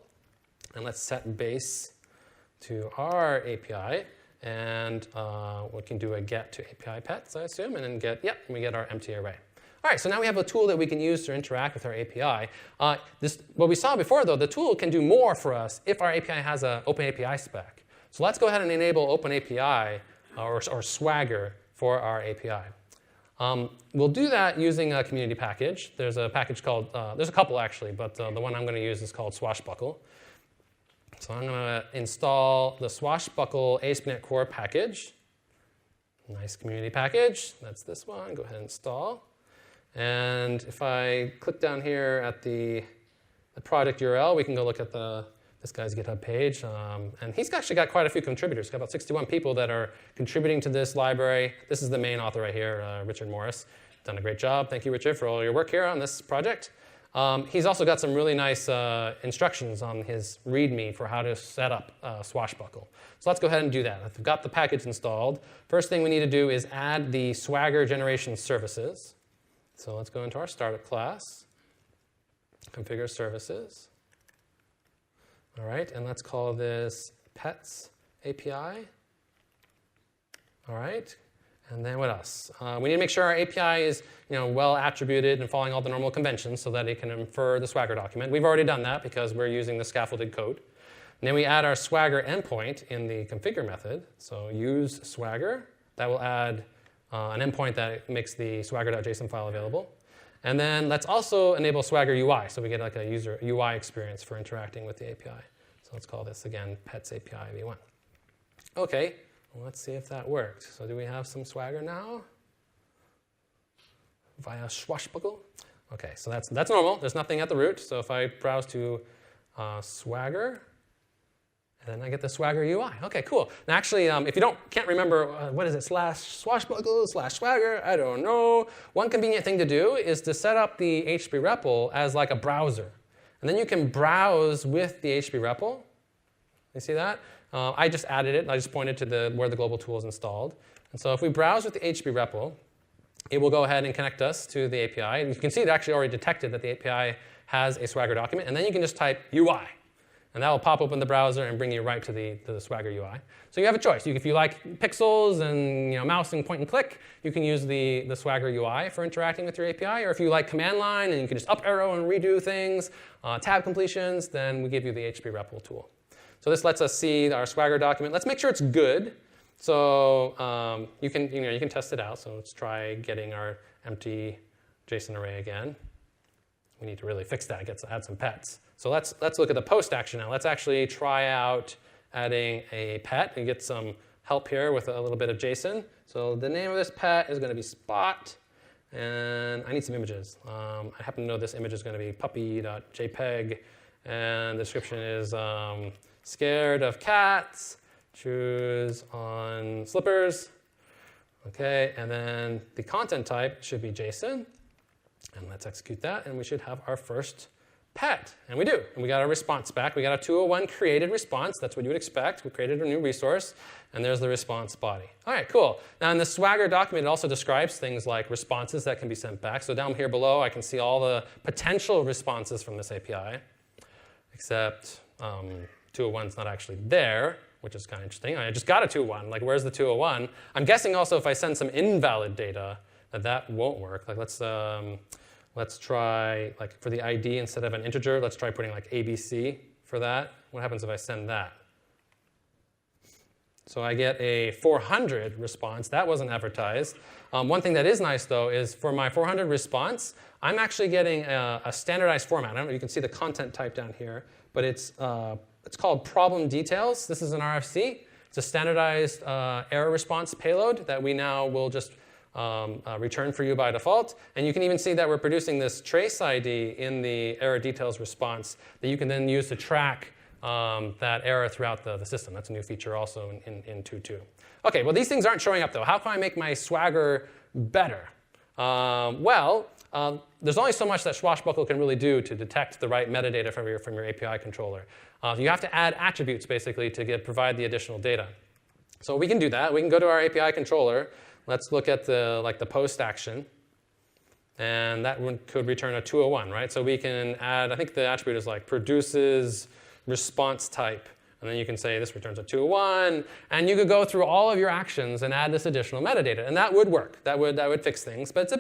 and let's set base to our API. And we can do a get to API pets, I assume, and then get, yep, and we get our empty array. All right, so now we have a tool that we can use to interact with our API. What we saw before, though, the tool can do more for us if our API has an OpenAPI spec. So let's go ahead and enable OpenAPI or Swagger for our API. We'll do that using a community package. There's a package called, there's a couple actually, but the one I'm going to use is called Swashbuckle. So I'm going to install the Swashbuckle ASP.NET Core package. Nice community package. That's this one. Go ahead and install. And if I click down here at the project URL, we can go look at this guy's GitHub page. And he's actually got quite a few contributors. He's got about 61 people that are contributing to this library. This is the main author right here, Richard Morris. Done a great job. Thank you, Richard, for all your work here on this project. He's also got some really nice instructions on his README for how to set up Swashbuckle. So let's go ahead and do that. If we've got the package installed, first thing we need to do is add the Swagger generation services. So let's go into our startup class, configure services. All right, and let's call this pets API. All right. And then what else? We need to make sure our API is well attributed and following all the normal conventions so that it can infer the Swagger document. We've already done that because we're using the scaffolded code. And then we add our Swagger endpoint in the configure method. So use Swagger. That will add an endpoint that makes the swagger.json file available. And then let's also enable Swagger UI so we get like a user UI experience for interacting with the API. So let's call this again pets API v1. OK. Well, let's see if that worked. So do we have some Swagger now? Via Swashbuckle? OK, so that's normal. There's nothing at the root. So if I browse to Swagger, and then I get the Swagger UI. OK, cool. Now actually, if you can't remember, what is it, /Swashbuckle, /Swagger, I don't know. One convenient thing to do is to set up the HTTP REPL as like a browser. And then you can browse with the HTTP REPL. You see that? I just added it. I just pointed to where the global tool is installed. And so if we browse with the HTTP REPL, it will go ahead and connect us to the API. And you can see it actually already detected that the API has a Swagger document. And then you can just type UI. And that will pop open the browser and bring you right to the Swagger UI. So you have a choice. If you like pixels and mouse and point and click, you can use the Swagger UI for interacting with your API. Or if you like command line and you can just up arrow and redo things, tab completions, then we give you the HTTP REPL tool. So this lets us see our Swagger document. Let's make sure it's good. So you can test it out. So let's try getting our empty JSON array again. We need to really fix that. Add some pets. So let's look at the post action now. Let's actually try out adding a pet and get some help here with a little bit of JSON. So the name of this pet is going to be Spot. And I need some images. I happen to know this image is going to be puppy.jpg. And the description is scared of cats, choose on slippers. OK, and then the content type should be JSON. And let's execute that, and we should have our first pet. And we do. And we got our response back. We got a 201 created response. That's what you would expect. We created a new resource, and there's the response body. All right, cool. Now, in the Swagger document, it also describes things like responses that can be sent back. So down here below, I can see all the potential responses from this API, except 201's not actually there, which is kind of interesting. I just got a 201. Like, where's the 201? I'm guessing also if I send some invalid data, that won't work. Like, let's try, like, for the ID, instead of an integer, let's try putting like ABC for that. What happens if I send that? So I get a 400 response. That wasn't advertised. One thing that is nice, though, is for my 400 response, I'm actually getting a standardized format. I don't know if you can see the content type down here, but it's called problem details. This is an RFC. It's a standardized error response payload that we now will just return for you by default. And you can even see that we're producing this trace ID in the error details response that you can then use to track that error throughout the system. That's a new feature also in 2.2. OK, well, these things aren't showing up, though. How can I make my Swagger better? There's only so much that Swashbuckle can really do to detect the right metadata from your API controller. You have to add attributes, basically, to provide the additional data. So we can do that. We can go to our API controller. Let's look at the post action. And that one could return a 201, right? So we can add, I think the attribute is like produces response type. And then you can say this returns a 201. And you could go through all of your actions and add this additional metadata. And that would work. That would fix things. But it's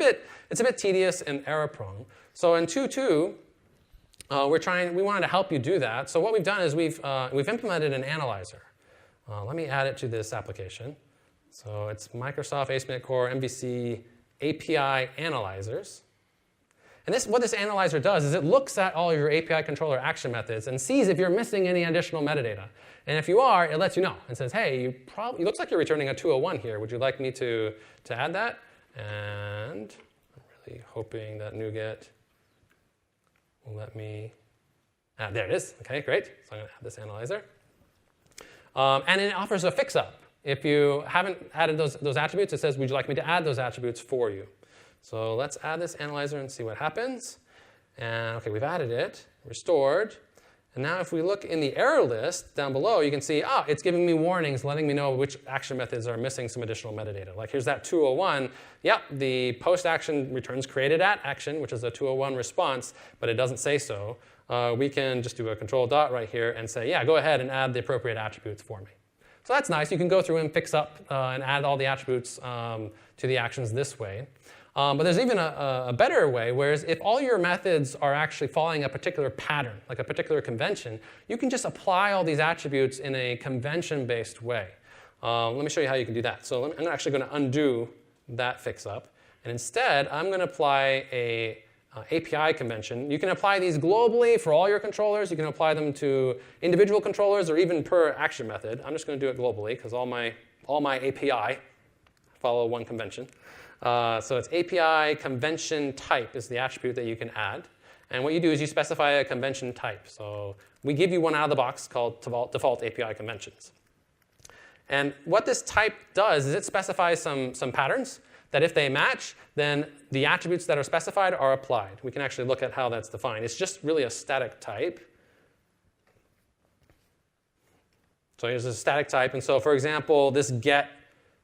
a bit tedious and error prone. So in 2.2, we wanted to help you do that. So what we've done is we've implemented an analyzer. Let me add it to this application. So it's Microsoft ASP.NET Core MVC API analyzers. And what this analyzer does is it looks at all your API controller action methods and sees if you're missing any additional metadata. And if you are, it lets you know and says, hey, it looks like you're returning a 201 here. Would you like me to add that? And I'm really hoping that NuGet will let me. There it is. OK, great. So I'm going to add this analyzer. And it offers a fix-up. If you haven't added those attributes, it says, would you like me to add those attributes for you? So let's add this analyzer and see what happens. And OK, we've added it, restored. And now if we look in the error list down below, you can see, it's giving me warnings, letting me know which action methods are missing some additional metadata. Like here's that 201. Yep, the post action returns created at action, which is a 201 response, but it doesn't say so. We can just do a control dot right here and say, yeah, go ahead and add the appropriate attributes for me. So that's nice. You can go through and fix up and add all the attributes to the actions this way. But there's even a better way, whereas if all your methods are actually following a particular pattern, like a particular convention, you can just apply all these attributes in a convention-based way. Let me show you how you can do that. So I'm actually going to undo that fix-up. And instead, I'm going to apply a API convention. You can apply these globally for all your controllers. You can apply them to individual controllers or even per action method. I'm just going to do it globally because all my API follow one convention. So it's API convention type is the attribute that you can add. And what you do is you specify a convention type. So we give you one out of the box called default API conventions. And what this type does is it specifies some patterns that if they match, then the attributes that are specified are applied. We can actually look at how that's defined. It's just really a static type. So here's a static type. And so, for example, this get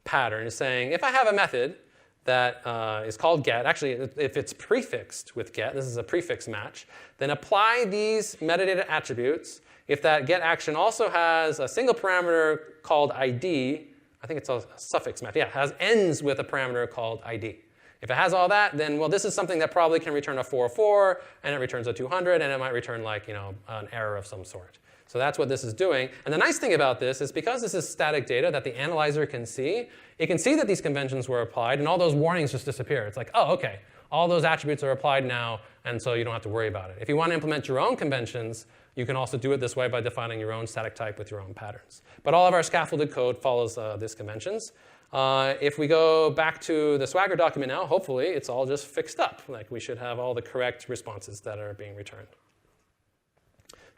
pattern is saying, if I have a method that is called get, actually, if it's prefixed with get, this is a prefix match, then apply these metadata attributes. If that get action also has a single parameter called ID, I think it's a suffix match. Yeah, it ends with a parameter called ID. If it has all that, then, well, this is something that probably can return a 404, and it returns a 200, and it might return, like, an error of some sort. So that's what this is doing. And the nice thing about this is because this is static data that the analyzer can see, it can see that these conventions were applied, and all those warnings just disappear. It's like, oh, OK, all those attributes are applied now, and so you don't have to worry about it. If you want to implement your own conventions, you can also do it this way by defining your own static type with your own patterns. But all of our scaffolded code follows these conventions. If we go back to the Swagger document now, hopefully it's all just fixed up. Like we should have all the correct responses that are being returned.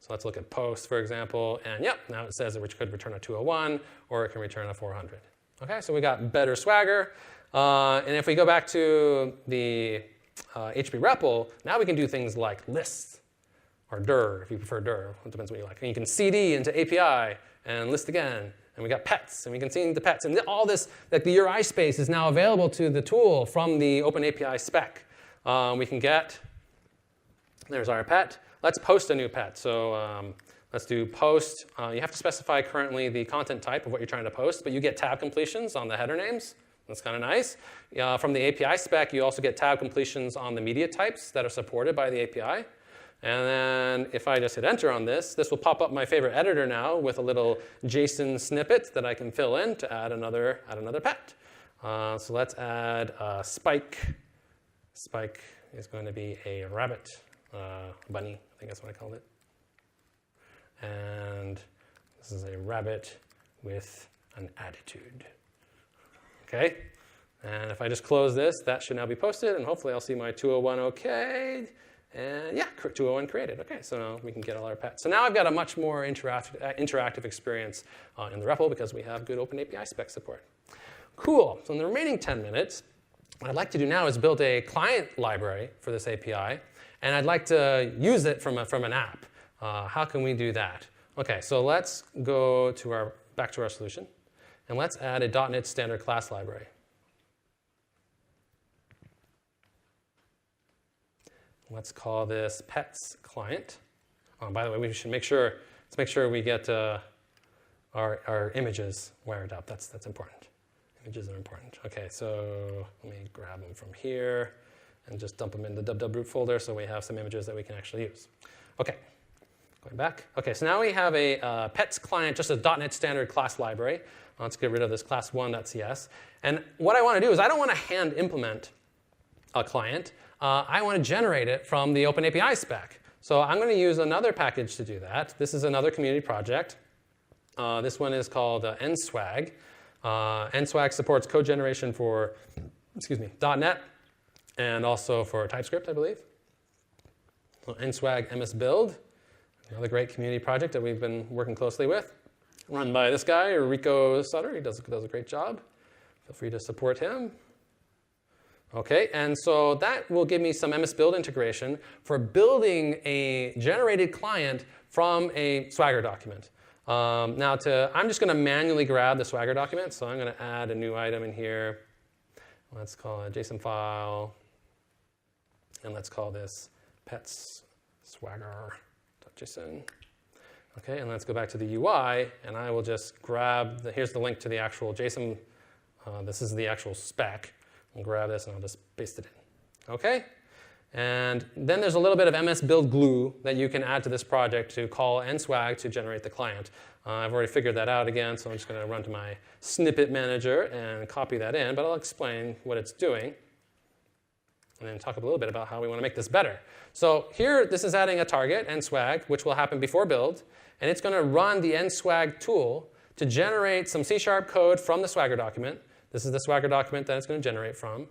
So let's look at post, for example. And yep, now it says that it could return a 201, or it can return a 400. OK, so we got better Swagger. And if we go back to the HTTP REPL, now we can do things like lists, or dir, if you prefer dir. It depends what you like. And you can CD into API and list again. And we got pets, and we can see into pets. And all this, like the URI space is now available to the tool from the OpenAPI spec. We can get, there's our pet. Let's post a new pet. So let's do post. You have to specify currently the content type of what you're trying to post, but you get tab completions on the header names. That's kind of nice. From the API spec, you also get tab completions on the media types that are supported by the API. And then if I just hit enter on this, this will pop up my favorite editor now with a little JSON snippet that I can fill in to add another pet. So let's add Spike. Spike is going to be a rabbit, bunny, I think that's what I called it. And this is a rabbit with an attitude. Okay? And if I just close this, that should now be posted, and hopefully I'll see my 201 OK. And yeah, 201 created. Okay, so now we can get all our pets. So now I've got a much more interactive experience in the REPL because we have good OpenAPI spec support. Cool. So in the remaining 10 minutes, what I'd like to do now is build a client library for this API, and I'd like to use it from an app. How can we do that? Okay, so let's go to back to our solution, and let's add a .NET standard class library. Let's call this pets client. By the way, we should let's make sure we get our images wired up. That's important. Images are important. Okay, so let me grab them from here and just dump them in the www folder so we have some images that we can actually use. Okay, going back. Okay, so now we have a pets client, just a .NET standard class library. Let's get rid of this class1.cs. And what I want to do is I don't want to hand implement a client. I want to generate it from the OpenAPI spec. So I'm going to use another package to do that. This is another community project. This one is called nswag. nswag supports code generation for .NET and also for TypeScript, I believe. So nswag MS-build, another great community project that we've been working closely with, run by this guy, Rico Sutter. He does a great job. Feel free to support him. Okay, and so that will give me some MS-build integration for building a generated client from a Swagger document. Now, I'm just going to manually grab the Swagger document, so I'm going to add a new item in here. Let's call it a JSON file, and let's call this pets swagger.json. Okay, and let's go back to the UI, and I will just grab here's the link to the actual JSON. This is the actual spec. I'll grab this and I'll just paste it in. Okay? And then there's a little bit of MS-build glue that you can add to this project to call nswag to generate the client. I've already figured that out again, so I'm just going to run to my snippet manager and copy that in, but I'll explain what it's doing and then talk a little bit about how we want to make this better. So here, this is adding a target, nswag, which will happen before build, and it's going to run the nswag tool to generate some C# code from the Swagger document. This is the Swagger document that it's going to generate from.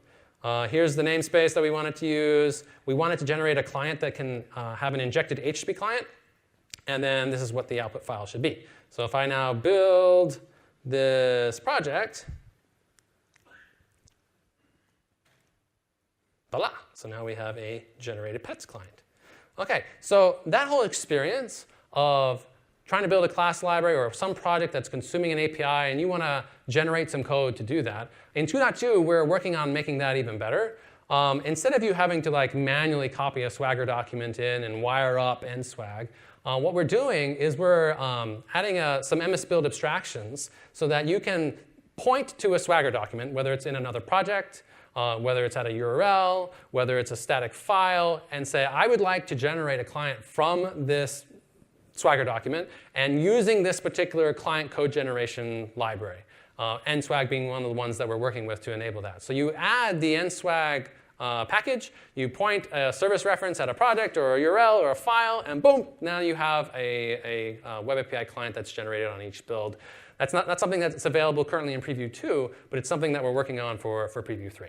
Here's the namespace that we wanted to use. We wanted to generate a client that can have an injected HTTP client. And then this is what the output file should be. So if I now build this project, voila. So now we have a generated pets client. OK, so that whole experience of trying to build a class library or some project that's consuming an API, and you want to generate some code to do that. In 2.2, we're working on making that even better. Instead of you having to manually copy a Swagger document in and wire up nswag, what we're doing is we're adding some MS-build abstractions so that you can point to a Swagger document, whether it's in another project, whether it's at a URL, whether it's a static file, and say, I would like to generate a client from this Swagger document, and using this particular client code generation library, nswag being one of the ones that we're working with to enable that. So you add the nswag package, you point a service reference at a project or a URL or a file, and boom, now you have a Web API client that's generated on each build. That's not something that's available currently in Preview 2, but it's something that we're working on for Preview 3.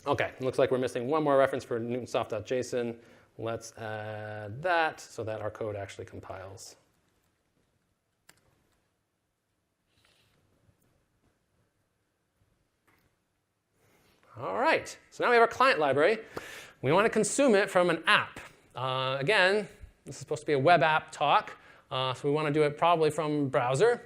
OK, looks like we're missing one more reference for newtonsoft.json. Let's add that so that our code actually compiles. All right, so now we have our client library. We want to consume it from an app. Again, this is supposed to be a web app talk, so we want to do it probably from browser.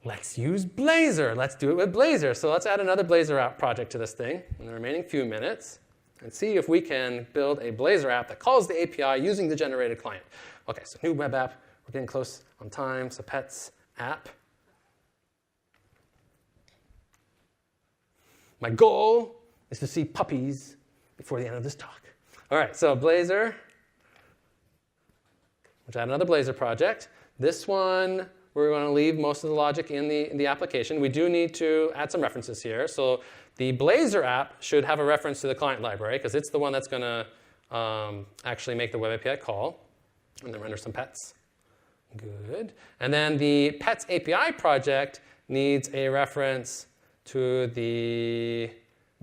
Let's use Blazor. Let's do it with Blazor. So let's add another Blazor app project to this thing in the remaining few minutes and see if we can build a Blazor app that calls the API using the generated client. OK, so new web app. We're getting close on time. So pets app. My goal is to see puppies before the end of this talk. All right, so Blazor. Let's add another Blazor project. This one, we're going to leave most of the logic in the application. We do need to add some references here. So the Blazor app should have a reference to the client library, because it's the one that's going to actually make the web API call and then render some pets. Good. And then the pets API project needs a reference to the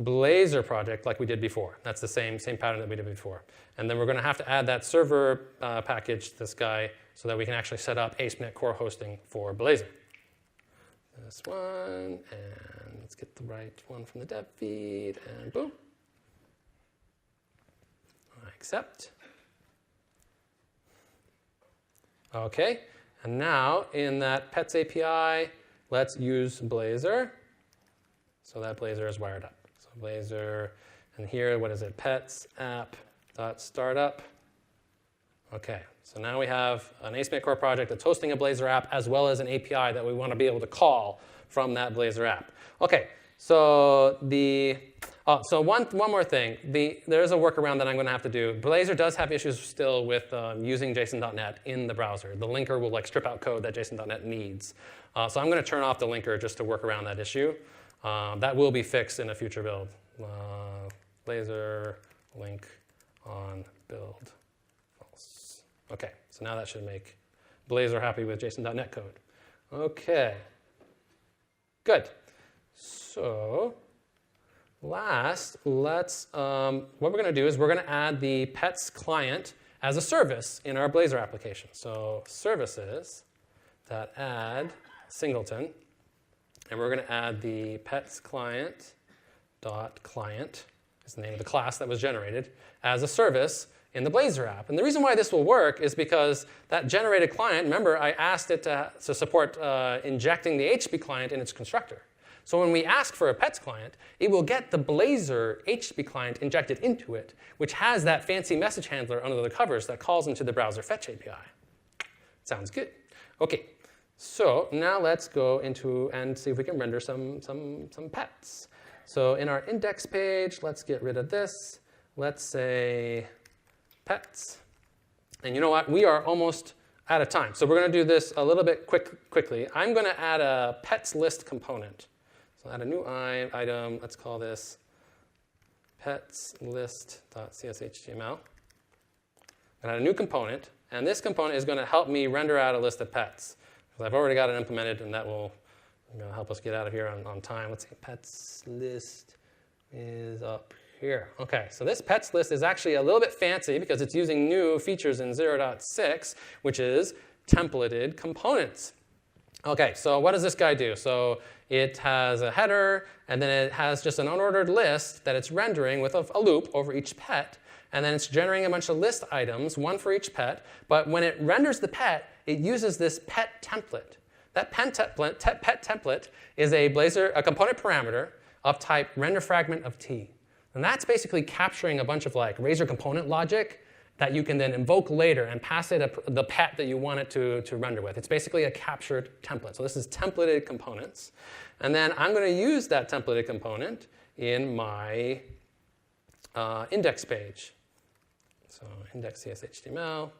Blazor project like we did before. That's the same pattern that we did before. And then we're going to have to add that server package, this guy, so that we can actually set up ASP.NET Core hosting for Blazor. This one, and let's get the right one from the dev feed, and boom. Accept. OK, and now in that pets API, let's use Blazor. So that Blazor is wired up. So Blazor, and here, what is it? Pets app.startup. OK, so now we have an ASP.NET Core project that's hosting a Blazor app as well as an API that we want to be able to call from that Blazor app. OK, so one more thing. There's a workaround that I'm going to have to do. Blazor does have issues still with using JSON.NET in the browser. The linker will strip out code that JSON.NET needs. So I'm going to turn off the linker just to work around that issue. That will be fixed in a future build. Blazor link on build false. OK, so now that should make Blazor happy with JSON.NET code. OK, good. So last, what we're going to do is we're going to add the pets client as a service in our Blazor application. So services that add singleton. And we're going to add the pets client dot client is the name of the class that was generated as a service in the Blazor app. And the reason why this will work is because that generated client, remember, I asked it to support injecting the HTTP client in its constructor. So when we ask for a pets client, it will get the Blazor HTTP client injected into it, which has that fancy message handler under the covers that calls into the browser fetch API. Sounds good. OK. So now let's go into and see if we can render some pets. So in our index page, let's get rid of this. Let's say pets. And you know what? We are almost out of time. So we're going to do this a little bit quickly. I'm going to add a pets list component. So add a new item. Let's call this pets list.cshtml. And add a new component. And this component is going to help me render out a list of pets. I've already got it implemented, and that will help us get out of here on time. Let's see, pets list is up here. OK, so this pets list is actually a little bit fancy because it's using new features in 0.6, which is templated components. OK, so what does this guy do? So it has a header, and then it has just an unordered list that it's rendering with a loop over each pet. And then it's generating a bunch of list items, one for each pet. But when it renders the pet, it uses this pet template. That pet template is a component parameter of type renderFragment of t. And that's basically capturing a bunch of Razor component logic that you can then invoke later and pass it the pet that you want it to render with. It's basically a captured template. So this is templated components. And then I'm going to use that templated component in my index page. So index.cs.html.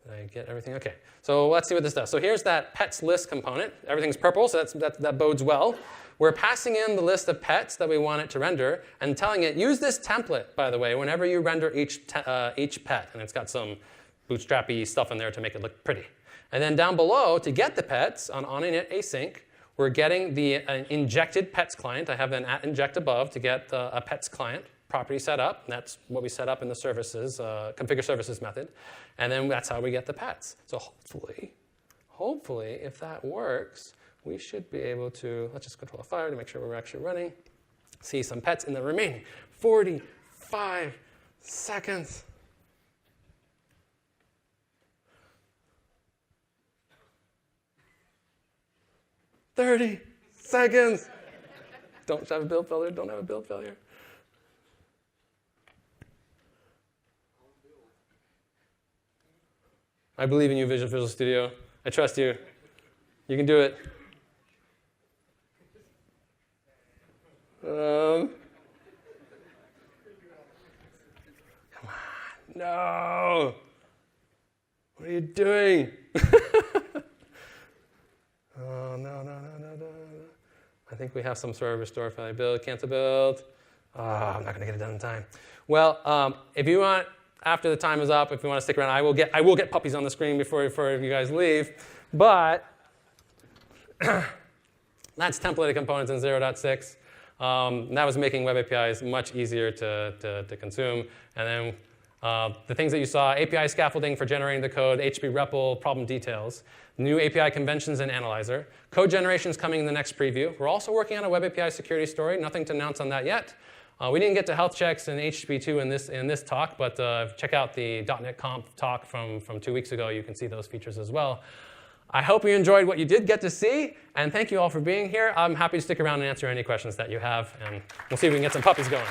Did I get everything? OK. So let's see what this does. So here's that pets list component. Everything's purple, so that bodes well. We're passing in the list of pets that we want it to render and telling it, use this template, by the way, whenever you render each pet. And it's got some bootstrappy stuff in there to make it look pretty. And then down below, to get the pets on init async, we're getting the injected pets client. I have an @inject above to get a pets client property set up. And that's what we set up in the services, configure services method. And then that's how we get the pets. So hopefully, if that works, we should be able to, let's just control F5 to make sure we're actually running. see some pets in the remaining 45 seconds. "30 seconds. Don't have a build failure. Don't have a build failure. I believe in you, Visual Studio. I trust you. You can do it. Come on. No. What are you doing? Oh, no. I think we have some sort of restore failure build, cancel build. Oh, I'm not going to get it done in time. Well, if you want, after the time is up, if you want to stick around, I will get puppies on the screen before you guys leave. But that's templated components in 0.6. That was making web APIs much easier to consume. And then the things that you saw, API scaffolding for generating the code, HTTP REPL, problem details, new API conventions and analyzer. Code generation is coming in the next preview. We're also working on a web API security story. Nothing to announce on that yet. We didn't get to health checks and HTTP2 in this talk, but check out the .NET Conf talk from 2 weeks ago. You can see those features as well. I hope you enjoyed what you did get to see, and thank you all for being here. I'm happy to stick around and answer any questions that you have, and we'll see if we can get some puppies going.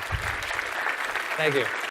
Thank you.